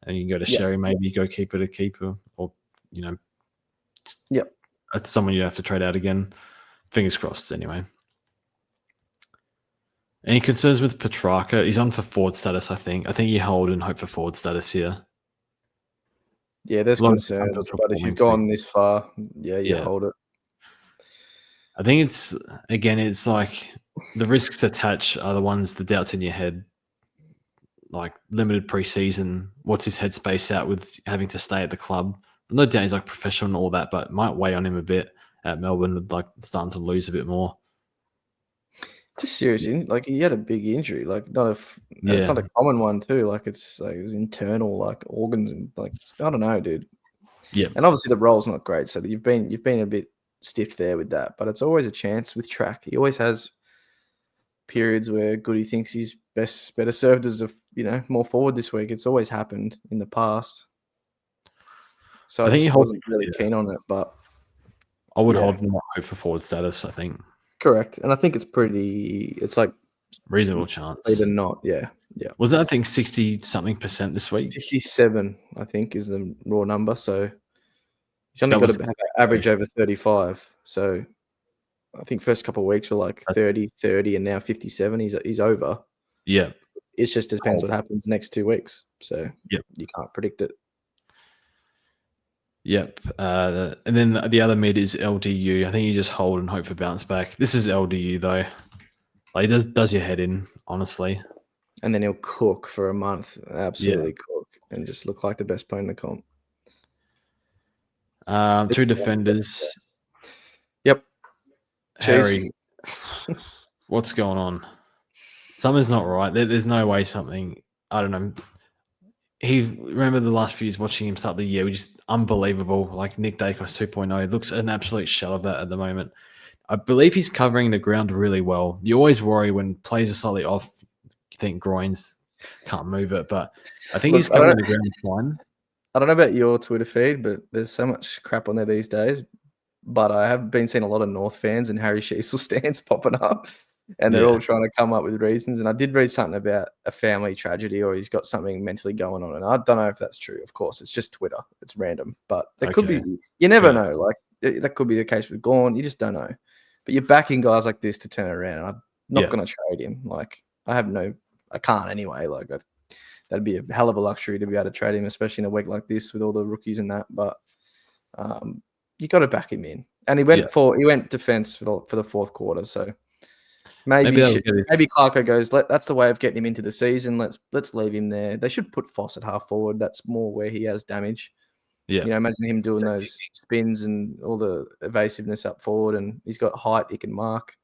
Speaker 1: and you can go to Sherry. Maybe you go keeper to keeper, or that's someone you have to trade out again. Fingers crossed. Anyway. Any concerns with Petrarca? He's on for forward status, I think. I think you hold and hope for forward status here.
Speaker 2: Yeah, there's concerns, but if you've gone this far, you hold it.
Speaker 1: I think it's like the risks attached are the ones, the doubts in your head, like limited preseason. What's his headspace out with having to stay at the club? No doubt he's like professional and all that, but it might weigh on him a bit at Melbourne with like starting to lose a bit more. Just
Speaker 2: seriously, like he had a big injury, like it's not a common one too. Like it's like it was internal, like organs, and like I don't know, dude.
Speaker 1: Yeah,
Speaker 2: and obviously the role's not great, so you've been a bit stiff there with that. But it's always a chance with track. He always has periods where Goody thinks he's better served as more forward this week. It's always happened in the past. So I think he wasn't really keen on it, but
Speaker 1: I would hold him hope for forward status. I think.
Speaker 2: Correct, and I think it's like
Speaker 1: reasonable chance.
Speaker 2: Even not, yeah.
Speaker 1: Was that I think 60-something% this week?
Speaker 2: 57, I think, is the raw number. So he's only got to have an average over 35. So I think first couple of weeks were like 30, and now 57. He's over.
Speaker 1: Yeah,
Speaker 2: it just depends what happens next 2 weeks. So you can't predict it.
Speaker 1: Yep. And then the other mid is LDU. I think you just hold and hope for bounce back. This is LDU though. Like does your head in, honestly.
Speaker 2: And then he'll cook for a month. Absolutely cook. And just look like the best player in the comp.
Speaker 1: 2 defenders.
Speaker 2: Yep.
Speaker 1: Harry. What's going on? Something's not right. There's no way something, I don't know. remember the last few years watching him start the year, which is unbelievable. Like Nick Dacos 2.0 looks an absolute shell of that at the moment. I believe he's covering the ground really well. You always worry when players are slightly off. You think groins can't move it, but I think he's covering the ground fine.
Speaker 2: I don't know about your Twitter feed, but there's so much crap on there these days. But I have been seeing a lot of North fans and Harry Sheasel stands popping up, and they're all trying to come up with reasons. And I did read something about a family tragedy, or he's got something mentally going on, and I don't know if that's true. Of course, it's just Twitter; it's random, but it could be. You never know. Like that could be the case with Gorn. You just don't know. But you're backing guys like this to turn around. I'm not going to trade him. Like I can't anyway. Like that'd be a hell of a luxury to be able to trade him, especially in a week like this with all the rookies and that. But you got to back him in, and he went defense for the fourth quarter. So maybe Clarko goes. That's the way of getting him into the season. Let's leave him there. They should put Foss at half forward. That's more where he has damage. Yeah, imagine him doing those spins and all the evasiveness up forward, and he's got height. He can mark.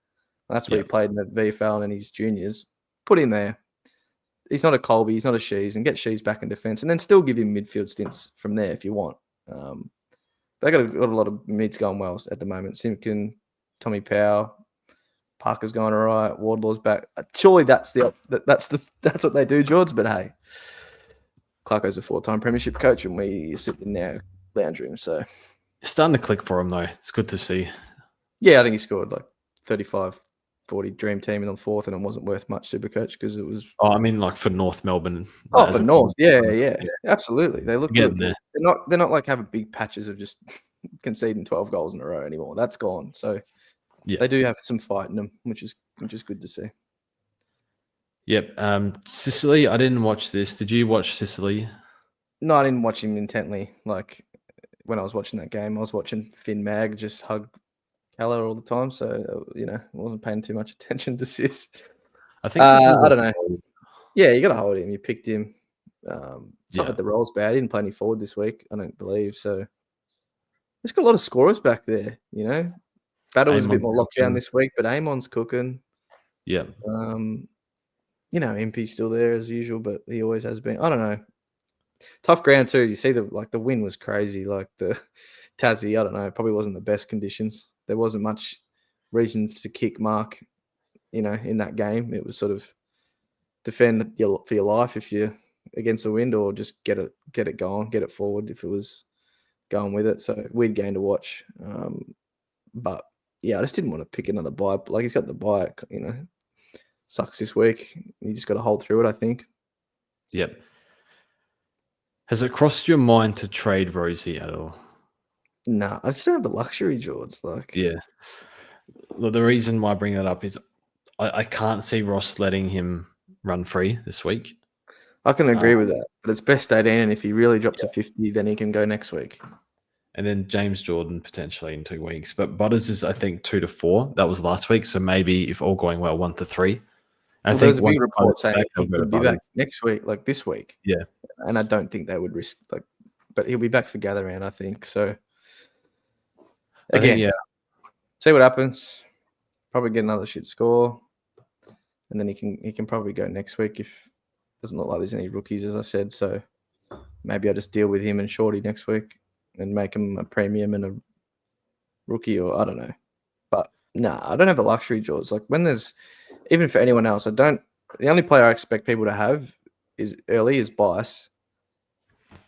Speaker 2: That's where he played in the VFL and his juniors. Put him there. He's not a Colby. He's not a Shees, and get Shees back in defense, and then still give him midfield stints from there if you want. They got a lot of mids going well at the moment. Simpkin, Tommy Powell, Parker's going all right. Wardlaw's back. Surely that's what they do, George. But hey, Clarko's a 4-time premiership coach, and we sit in our lounge room. So
Speaker 1: it's starting to click for him, though. It's good to see.
Speaker 2: Yeah, I think he scored like 35, 40 dream team in the fourth, and it wasn't worth much Supercoach because it was.
Speaker 1: Oh, I mean, like for North Melbourne.
Speaker 2: Oh, for North, yeah, absolutely. They look good. They're not like having big patches of just conceding 12 goals in a row anymore. That's gone. So they do have some fight in them, which is good to see.
Speaker 1: Yep. Sicily, I didn't watch this. Did you watch Sicily?
Speaker 2: No, I didn't watch him intently. Like when I was watching that game, I was watching Finn Mag just hug Keller all the time. So, I wasn't paying too much attention to Sis.
Speaker 1: I think
Speaker 2: I don't know. Yeah, you got to hold him. You picked him. It's not that the role's bad. He didn't play any forward this week, I don't believe. So there's got a lot of scorers back there, Battle was a bit more locked down this week, but Amon's cooking.
Speaker 1: Yeah.
Speaker 2: MP's still there as usual, but he always has been. I don't know. Tough ground too. You see the wind was crazy. Like the Tassie, I don't know, probably wasn't the best conditions. There wasn't much reason to kick Mark, in that game. It was sort of defend for your life if you're against the wind, or just get it going, get it forward if it was going with it. So weird game to watch. But yeah, I just didn't want to pick another bye. Like he's got the bye, sucks this week. You just got to hold through it, I think.
Speaker 1: Yep. Has it crossed your mind to trade Rosie at all?
Speaker 2: No, I just don't have the luxury, George.
Speaker 1: Yeah. Well, the reason why I bring that up is I can't see Ross letting him run free this week.
Speaker 2: I can agree with that. But it's best 18, and if he really drops a 50, then he can go next week.
Speaker 1: And then James Jordan potentially in 2 weeks. But Butters is, I think, 2 to 4. That was last week. So maybe if all going well, 1 to 3.
Speaker 2: I think there's a big report saying he could be back next week, like this week.
Speaker 1: Yeah.
Speaker 2: And I don't think they would risk, but he'll be back for gather round, I think. So, again, see what happens. Probably get another shit score. And then he can probably go next week if it doesn't look like there's any rookies, as I said. So, maybe I'll just deal with him and Shorty next week and make him a premium and a rookie, or I don't know. But I don't have the luxury, George. Like when there's, even for anyone else, the only player I expect people to have is Bice.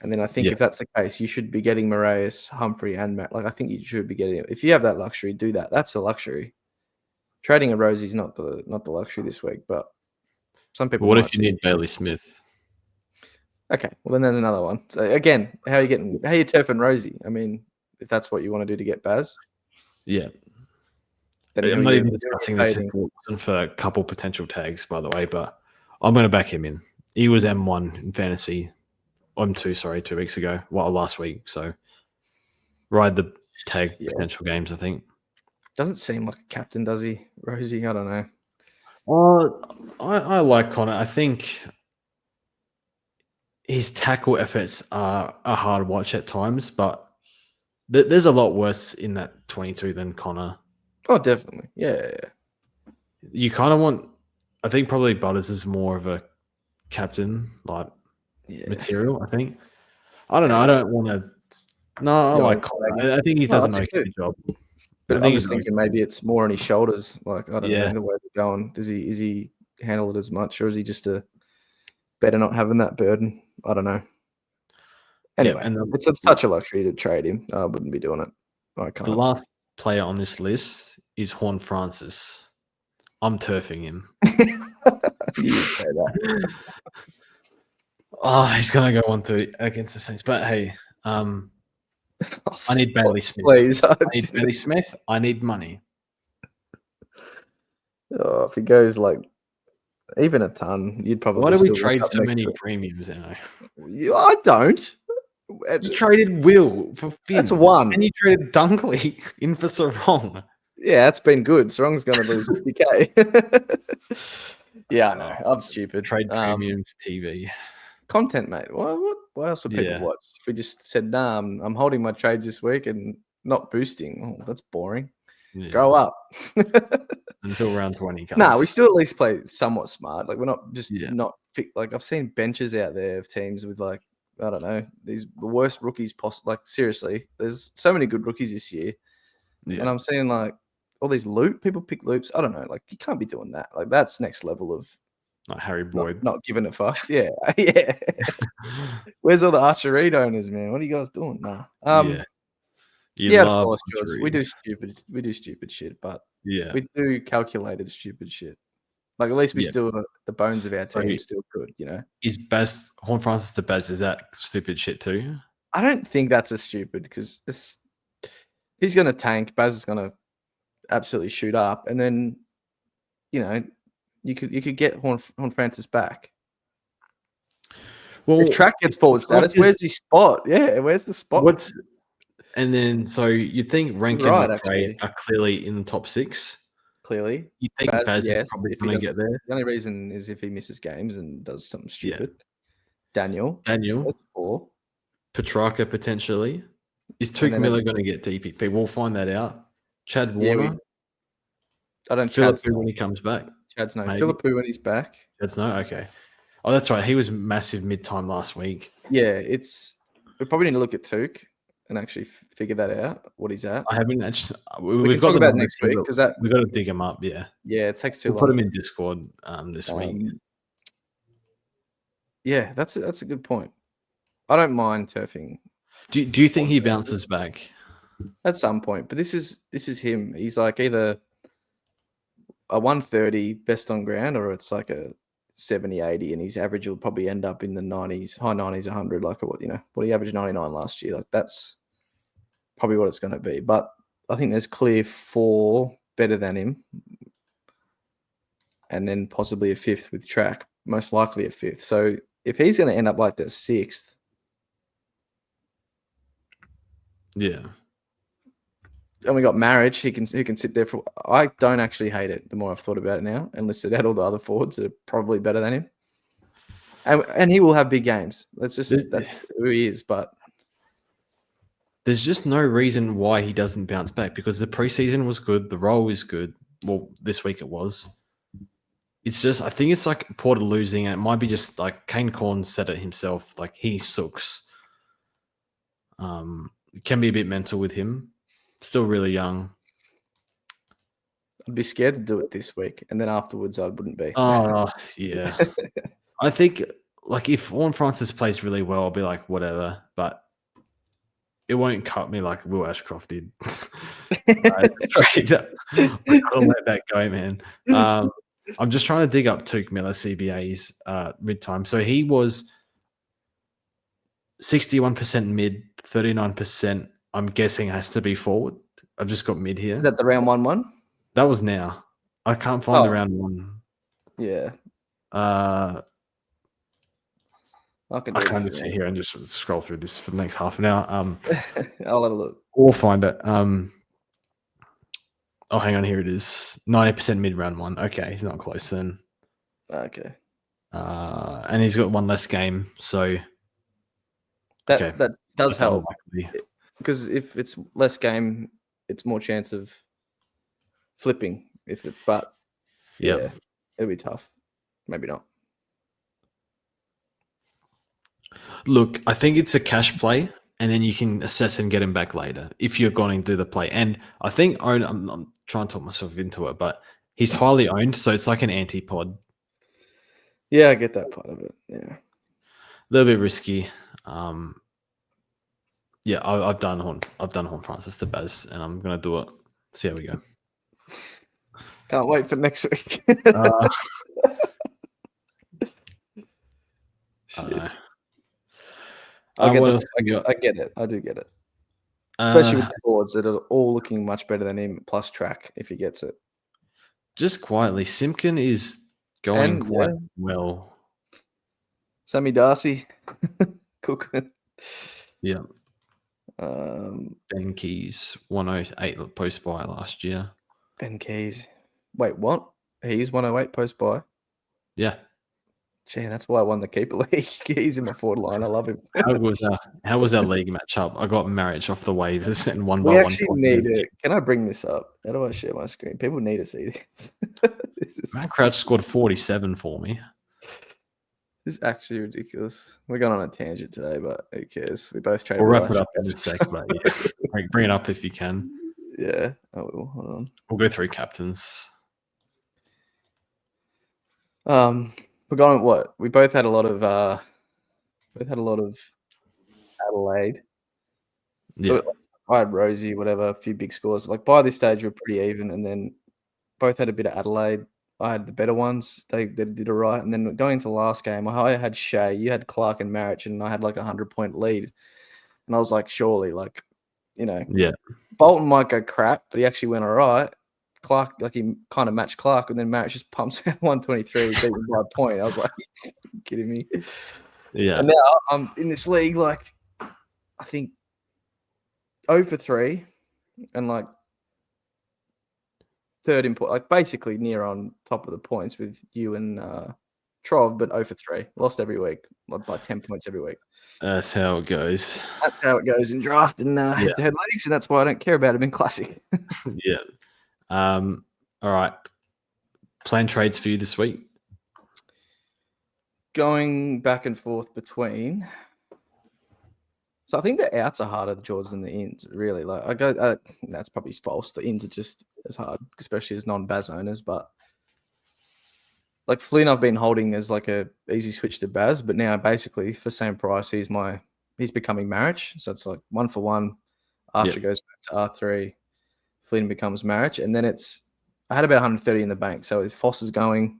Speaker 2: And then I think if that's the case, you should be getting Marius, Humphrey, and Matt. Like I think you should be getting it. If you have that luxury, do that. That's the luxury. Trading a Rosie's not the luxury this week, but some people.
Speaker 1: What if you need Bailey Smith?
Speaker 2: Okay, well then there's another one. So again, how are you turfing Rosie? I mean, if that's what you want to do to get Baz.
Speaker 1: Yeah. I'm not even discussing this for a couple potential tags, by the way, but I'm going to back him in. He was M1 in fantasy. M2, sorry, 2 weeks ago. Well, last week. So ride the tag potential games, I think.
Speaker 2: Doesn't seem like a captain, does he, Rosie? I don't know.
Speaker 1: Well, I like Connor. I think his tackle efforts are a hard watch at times, but there's a lot worse in that 22 than Connor.
Speaker 2: Oh, definitely. Yeah.
Speaker 1: You kind of want, I think probably Butters is more of a captain. Like, material, I think. I don't know. I don't want to. No, I like Connor. I think he does an okay job.
Speaker 2: But I'm just thinking maybe it's more on his shoulders. Like, I don't know the way they're going. Is he handle it as much, or is he just better not having that burden? I don't know. Anyway, it's such a luxury to trade him. I wouldn't be doing it. I can't.
Speaker 1: The last player on this list is Juan Francis. I'm turfing him.
Speaker 2: You say that.
Speaker 1: Oh, he's gonna go 130 against the Saints. But hey, I need Bailey Smith.
Speaker 2: Please,
Speaker 1: I need Bailey Smith. I need money.
Speaker 2: Oh, if he goes like even a ton, you'd probably.
Speaker 1: Why do we trade so many premiums?
Speaker 2: I don't.
Speaker 1: You traded Will for Finn.
Speaker 2: That's one.
Speaker 1: And you traded Dunkley in for Sarong.
Speaker 2: Yeah, that's been good. Sarong's going to lose 50K. Yeah, I know. I'm stupid.
Speaker 1: Trade premiums, TV.
Speaker 2: Content, mate. What else would people watch? If we just said, nah, I'm holding my trades this week and not boosting. Oh, that's boring. Yeah. Grow up.
Speaker 1: Until round 20 comes.
Speaker 2: No, we still at least play somewhat smart. Like, we're not just not fit. Like, I've seen benches out there of teams with, like, I don't know, the worst rookies possible. Like, seriously, there's so many good rookies this year. Yeah. And I'm seeing, like, all these people pick loops. I don't know. Like, you can't be doing that. Like, that's next level of
Speaker 1: like Harry Boyd.
Speaker 2: Not giving a fuck. Yeah. Yeah. Where's all the archery owners, man? What are you guys doing? Nah. Of course, George. We do stupid shit, but we do calculated stupid shit. Like, at least we still the bones of our team is still good, you know.
Speaker 1: Is Juan Francis the best? Is that stupid shit too?
Speaker 2: I don't think that's as stupid because he's going to tank. Baz is going to absolutely shoot up, and then you know you could get Juan Francis back. Well, if Track gets forward status, where's his spot? Yeah, where's the spot?
Speaker 1: And then so you think Rankin and McRae are clearly in the top 6?
Speaker 2: Clearly,
Speaker 1: you think Baz is probably going to get there.
Speaker 2: The only reason is if he misses games and does something stupid. Daniel, 4.
Speaker 1: Petrarca potentially. Is Tuke Miller going to get DPP? We'll find that out. Chad Warner.
Speaker 2: I don't.
Speaker 1: Philippou when he comes back.
Speaker 2: Chad's no. Philippou when he's back.
Speaker 1: Chad's no. Okay. Oh, that's right. He was massive mid-time last week.
Speaker 2: Yeah, we probably need to look at Tuke and actually figure that out. What he's at.
Speaker 1: I haven't actually.
Speaker 2: We've got about next week because
Speaker 1: we've got to dig him up. Yeah.
Speaker 2: Yeah, it takes too long.
Speaker 1: Put him in Discord this week.
Speaker 2: Yeah, that's a good point. I don't mind turfing.
Speaker 1: Do you think he bounces back
Speaker 2: at some point? But this is him. He's like either a 130 best on ground, or it's like a 70, 80, and his average will probably end up in the 90s, high 90s, 100. Like what he averaged 99 last year. Like that's probably what it's going to be. But I think there's clear 4 better than him, and then possibly a 5th with Track. Most likely a 5th. So if he's going to end up like the 6th.
Speaker 1: Yeah.
Speaker 2: And we got Maric. Who can sit there for. I don't actually hate it. The more I've thought about it now, and listed out all the other forwards that are probably better than him, and he will have big games. That's who he is. But
Speaker 1: there's just no reason why he doesn't bounce back because the preseason was good. The role is good. Well, this week it was. It's just I think it's like Porter losing, and it might be just like Kane Corn said it himself. Like he sucks. It can be a bit mental with him. Still really young.
Speaker 2: I'd be scared to do it this week, and then afterwards I wouldn't be.
Speaker 1: Oh, yeah. I think, like, if Juan Francis plays really well, I'll be like, whatever. But it won't cut me like Will Ashcroft did. I gotta let that go, man. I'm just trying to dig up Tuke Miller CBA's mid-time. So he was 61% mid, 39%. I'm guessing has to be forward. I've just got mid here.
Speaker 2: Is that the round 1-1?
Speaker 1: That was now. I can't find the round 1.
Speaker 2: Yeah.
Speaker 1: I can't just sit here and just scroll through this for the next half an hour.
Speaker 2: I'll have a look.
Speaker 1: We'll find it. Oh, hang on. Here it is. 90% mid round 1. Okay, he's not close then.
Speaker 2: Okay.
Speaker 1: And he's got one less game, so
Speaker 2: that does help. Because if it's less game, it's more chance of flipping. Yeah, it'll be tough. Maybe not.
Speaker 1: Look, I think it's a cash play, and then you can assess and get him back later if you're going to do the play. And I think I'm trying to talk myself into it, but he's highly owned, so it's like an anti-pod.
Speaker 2: Yeah, I get that part of it. Yeah,
Speaker 1: a little bit risky. Yeah, I've done Horn Francis to Baz, and I'm gonna do it. See how we go.
Speaker 2: Can't wait for next week.
Speaker 1: I don't know.
Speaker 2: I get it. I do get it. Especially with the boards that are all looking much better than him, plus track if he gets it.
Speaker 1: Just quietly, Simpkin is going quite well.
Speaker 2: Sammy Darcy, Cook.
Speaker 1: Yeah.
Speaker 2: Ben
Speaker 1: Keys, 108 post buy last year.
Speaker 2: Ben Keys. Wait, what? He's 108 post buy?
Speaker 1: Yeah.
Speaker 2: Gee, that's why I won the keeper league. He's in my forward line. I love him.
Speaker 1: How was our league matchup? I got Maric off the waivers and won by 1 point.
Speaker 2: We actually need it. Can I bring this up? How do I share my screen? People need to see this.
Speaker 1: Matt Crouch scored 47 for me.
Speaker 2: This is actually ridiculous. We're going on a tangent today, but who cares? We both trade.
Speaker 1: We'll wrap it up in a sec, but yeah. Bring it up if you can.
Speaker 2: Yeah, I will. Hold on.
Speaker 1: We'll go through captains.
Speaker 2: We're going what? We both had a lot of Adelaide.
Speaker 1: Yeah.
Speaker 2: So I had Rosie, whatever, a few big scores. Like by this stage, we're pretty even, and then both had a bit of Adelaide. I had the better ones. They did all right. And then going into the last game, I had Shea, you had Clark and Maric, and I had like a 100-point lead. And I was like, surely, like,
Speaker 1: yeah,
Speaker 2: Bolton might go crap, but he actually went all right. Clark, like he kind of matched Clark, and then Maric just pumps out 123, beaten by a point. I was like, are you kidding me?
Speaker 1: Yeah.
Speaker 2: And now I'm in this league, like, I think 0 for 3 and like third in point, like basically near on top of the points with you and Trov, but 0 for 3. Lost every week, like by 10 points every week.
Speaker 1: That's how it goes.
Speaker 2: That's how it goes in draft and head-to-head leagues, and that's why I don't care about it in Classic.
Speaker 1: Yeah. All right. Plan trades for you this week?
Speaker 2: Going back and forth between. So I think the outs are harder, George, than the ins, really. Like that's probably false. The ins are just as hard, especially as non-Baz owners. But like Flynn, I've been holding as like a easy switch to Baz, but now basically for same price, he's becoming Maric. So it's like 1 for 1. Archer goes back to R3. Flynn becomes Maric, and then I had about 130 in the bank. So if Foss is going,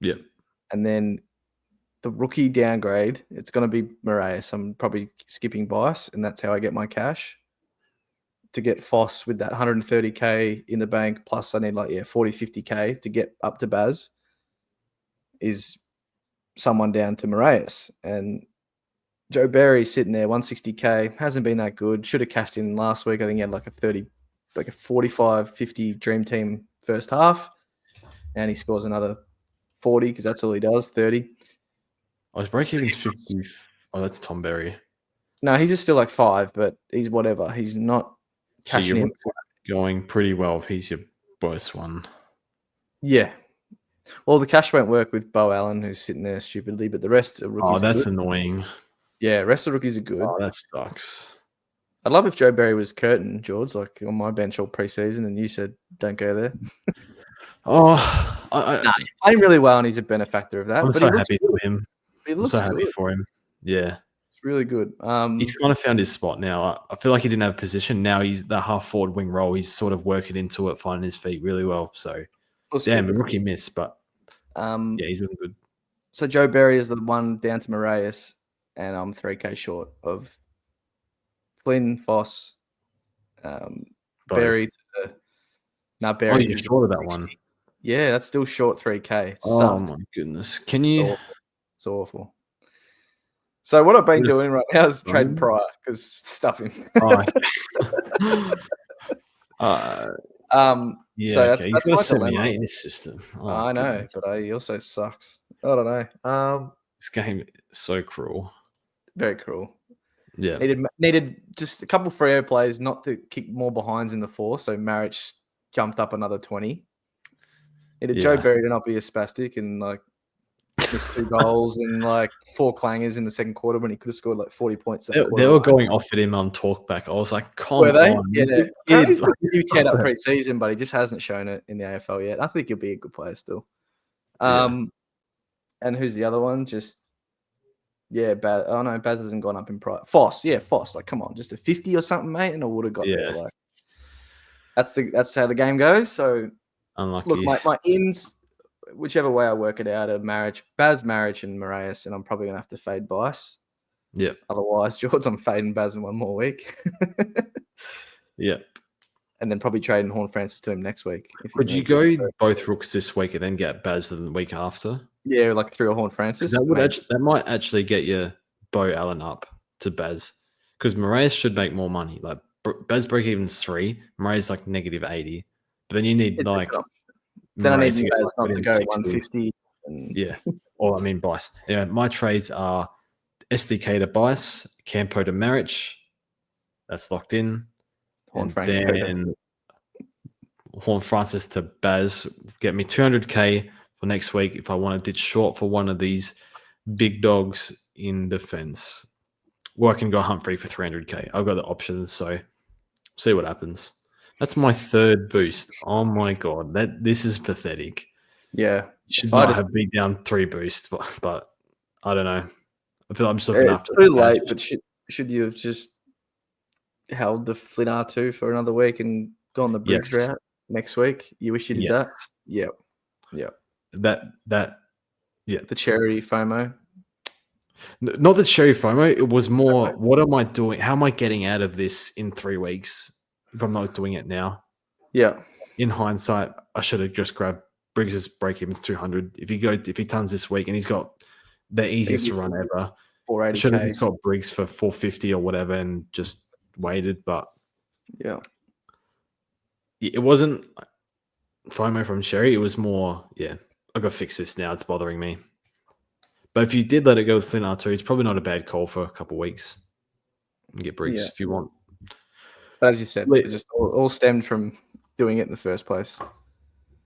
Speaker 2: and then the rookie downgrade, it's going to be Moraes. I'm probably skipping Bice, and that's how I get my cash to get Foss with that 130K in the bank. Plus I need 40, 50K to get up to Baz is someone down to Moraes. And Joe Berry sitting there, 160K, hasn't been that good. Should have cashed in last week. I think he had like a 45, 50 dream team first half. And he scores another 40 because that's all he does, 30.
Speaker 1: I was breaking 50. Oh, that's Tom Berry.
Speaker 2: No, he's just still like 5, but he's whatever. He's not cashing in.
Speaker 1: Going pretty well if he's your worst one.
Speaker 2: Yeah. Well, the cash won't work with Bo Allen, who's sitting there stupidly, but the rest of rookies.
Speaker 1: Oh, that's annoying.
Speaker 2: Yeah, rest of the rookies are good.
Speaker 1: Oh, that sucks.
Speaker 2: I'd love if Joe Berry was Curtin, George, like on my bench all preseason, and you said don't go there. He's playing really well, and he's a benefactor of that.
Speaker 1: I'm so happy for him. I'm so happy for him. Yeah.
Speaker 2: It's really good.
Speaker 1: He's kind of found his spot now. I feel like he didn't have a position. Now he's the half forward wing role. He's sort of working into it, finding his feet really well. So, damn, a rookie miss, but yeah, he's looking good.
Speaker 2: So Joe Berry is the one down to Moraes, and I'm 3K short of Flynn, Foss, Berry. Berry.
Speaker 1: Oh, you're short of that 60. One.
Speaker 2: Yeah, that's still short 3K.
Speaker 1: Oh my goodness! Can you?
Speaker 2: It's awful. So what I've been doing right now is trading Pryor because stuffing.
Speaker 1: Right.
Speaker 2: Yeah, so that's
Speaker 1: he's got a 78 in his system.
Speaker 2: Oh, I know, goodness. But he also sucks. I don't know.
Speaker 1: This game is so cruel.
Speaker 2: Very cruel.
Speaker 1: Yeah.
Speaker 2: Needed just a couple free plays not to kick more behinds in the 4, so Maric jumped up another 20. Needed Joe Berry to not be a spastic and like missed 2 goals and like 4 clangers in the second quarter when he could have scored like 40 points.
Speaker 1: They were going off at him on talkback. I was like, come
Speaker 2: Were they?
Speaker 1: on.
Speaker 2: Yeah. Apparently he's teared up pre-season, but he just hasn't shown it in the AFL yet. I think he'll be a good player still. And who's the other one? Just Baz. Oh no, Baz hasn't gone up in price. Foss. Like, come on, just a 50 or something, mate, and I would have got there. Like, that's how the game goes. So
Speaker 1: unlucky.
Speaker 2: Look, my ins, whichever way I work it out, are Baz, Maric, and Marius, and I'm probably gonna have to fade Bice.
Speaker 1: Yeah.
Speaker 2: Otherwise, George, I'm fading Baz in one more week.
Speaker 1: Yeah.
Speaker 2: And then probably trading Horn Francis to him next week.
Speaker 1: Would you go both rooks this week and then get Baz the week after?
Speaker 2: Yeah, like through a Horn Francis.
Speaker 1: That might actually get you Bo Allen up to Baz, because Marius should make more money. Like Baz break even's 3, Marius like -80, but then you need then I need Baz not to go 150. Yeah, or I mean Bice. Yeah, my trades are SDK to Bice, Campo to Maric. That's locked in. Then Horn Francis to Baz, get me 200k for next week if I want to ditch short for one of these big dogs in defense. Or I can go Humphrey for 300k. I've got the options, so see what happens. That's my 3rd boost. Oh my god, this is pathetic.
Speaker 2: Yeah,
Speaker 1: should not have beat down 3 boosts, but I don't know. I feel I'm just looking after.
Speaker 2: It's too late, but should you have just held the Flynn R2 for another week and gone the Briggs route next week? You wish you did that? Yeah. The cherry FOMO.
Speaker 1: Not the cherry FOMO. It was more, what am I doing? How am I getting out of this in 3 weeks if I'm not doing it now?
Speaker 2: Yeah.
Speaker 1: In hindsight, I should have just grabbed Briggs's break even's 200. If he tons this week and he's got the easiest run ever,
Speaker 2: 480K.
Speaker 1: Should have got Briggs for 450 or whatever and just waited, but it wasn't FOMO from Sherry. It was more, I got to fix this now. It's bothering me. But if you did let it go with Flynn R2, it's probably not a bad call for a couple of weeks. And get Briggs if you want.
Speaker 2: But as you said, it just all stemmed from doing it in the first place.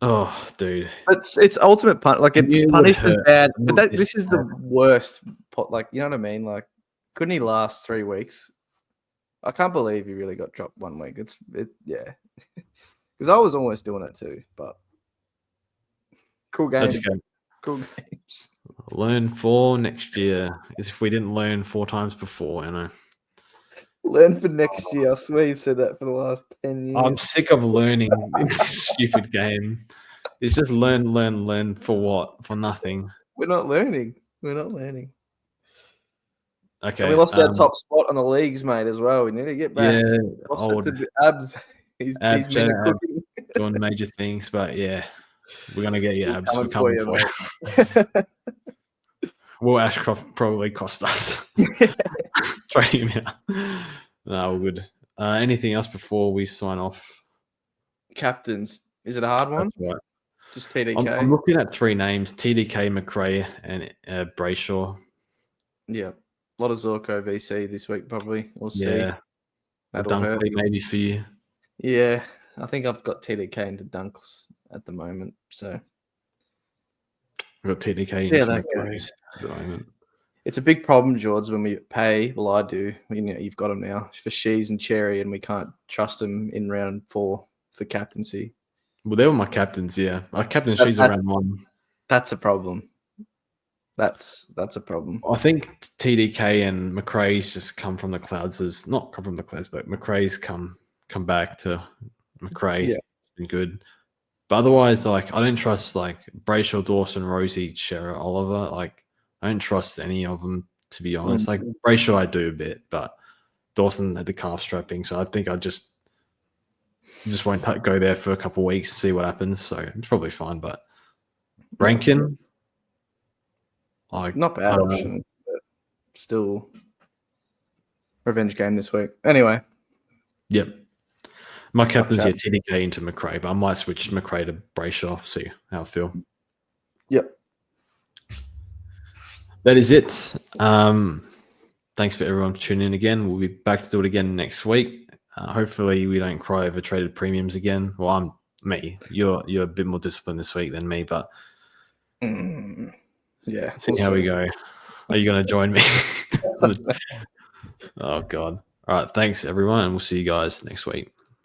Speaker 1: Oh, dude.
Speaker 2: It's ultimate pun. Like, it's punished as bad. But this is the worst. Like, you know what I mean? Like, couldn't he last 3 weeks? I can't believe he really got dropped 1 week. Because I was almost doing it too. But cool games.
Speaker 1: That's okay.
Speaker 2: Cool games.
Speaker 1: Learn 4 next year. As if we didn't learn 4 times before, you know.
Speaker 2: Learn for next year. I swear you've said that for the last 10 years.
Speaker 1: I'm sick of learning in this stupid game. It's just learn for what? For nothing.
Speaker 2: We're not learning.
Speaker 1: Okay.
Speaker 2: And we lost our top spot on the leagues, mate, as well. We need to get back.
Speaker 1: Yeah.
Speaker 2: Abs. He's
Speaker 1: doing major things, but we're going to get you, Abs. We're coming for you. Will Ashcroft probably cost us trading him out? No, we're good. Anything else before we sign off?
Speaker 2: Captains. Is it a hard one?
Speaker 1: That's right.
Speaker 2: Just TDK.
Speaker 1: I'm looking at 3 names: TDK, McRae, and Brayshaw.
Speaker 2: Yeah. A lot of Zorko VC this week, probably. We'll see.
Speaker 1: Yeah. Dunkley maybe for you.
Speaker 2: Yeah. I think I've got TDK into Dunks at the moment. So
Speaker 1: I've got TDK into
Speaker 2: that
Speaker 1: McRae
Speaker 2: goes.
Speaker 1: at the moment.
Speaker 2: It's a big problem, George, when we pay. Well, I do. You've got them now for Shees and Cherry, and we can't trust them in round 4 for captaincy.
Speaker 1: Well, they were my captains, yeah. My captain Shees around 1.
Speaker 2: That's a problem. That's a problem.
Speaker 1: I think TDK and McRae's just come from the clouds. Not come from the clouds, but McRae's come back to McRae. Yeah. Been good. But otherwise, like, I don't trust like Brayshaw, Dawson, Rosie, Shera, Oliver. Like, I don't trust any of them, to be honest. Like Brayshaw, I do a bit, but Dawson had the calf strapping, so I think I just won't go there for a couple of weeks, see what happens. So it's probably fine. But Rankin, like,
Speaker 2: not bad option, but still revenge game this week. Anyway,
Speaker 1: yep. My captain's TDK into McRae, but I might switch McRae to Brayshaw, see how I feel.
Speaker 2: Yep.
Speaker 1: That is it. Thanks for everyone for tuning in again. We'll be back to do it again next week. Hopefully we don't cry over traded premiums again. Well, You're a bit more disciplined this week than me, but
Speaker 2: Yeah.
Speaker 1: See how we go. Are you going to join me? Oh, God. All right. Thanks, everyone. And we'll see you guys next week.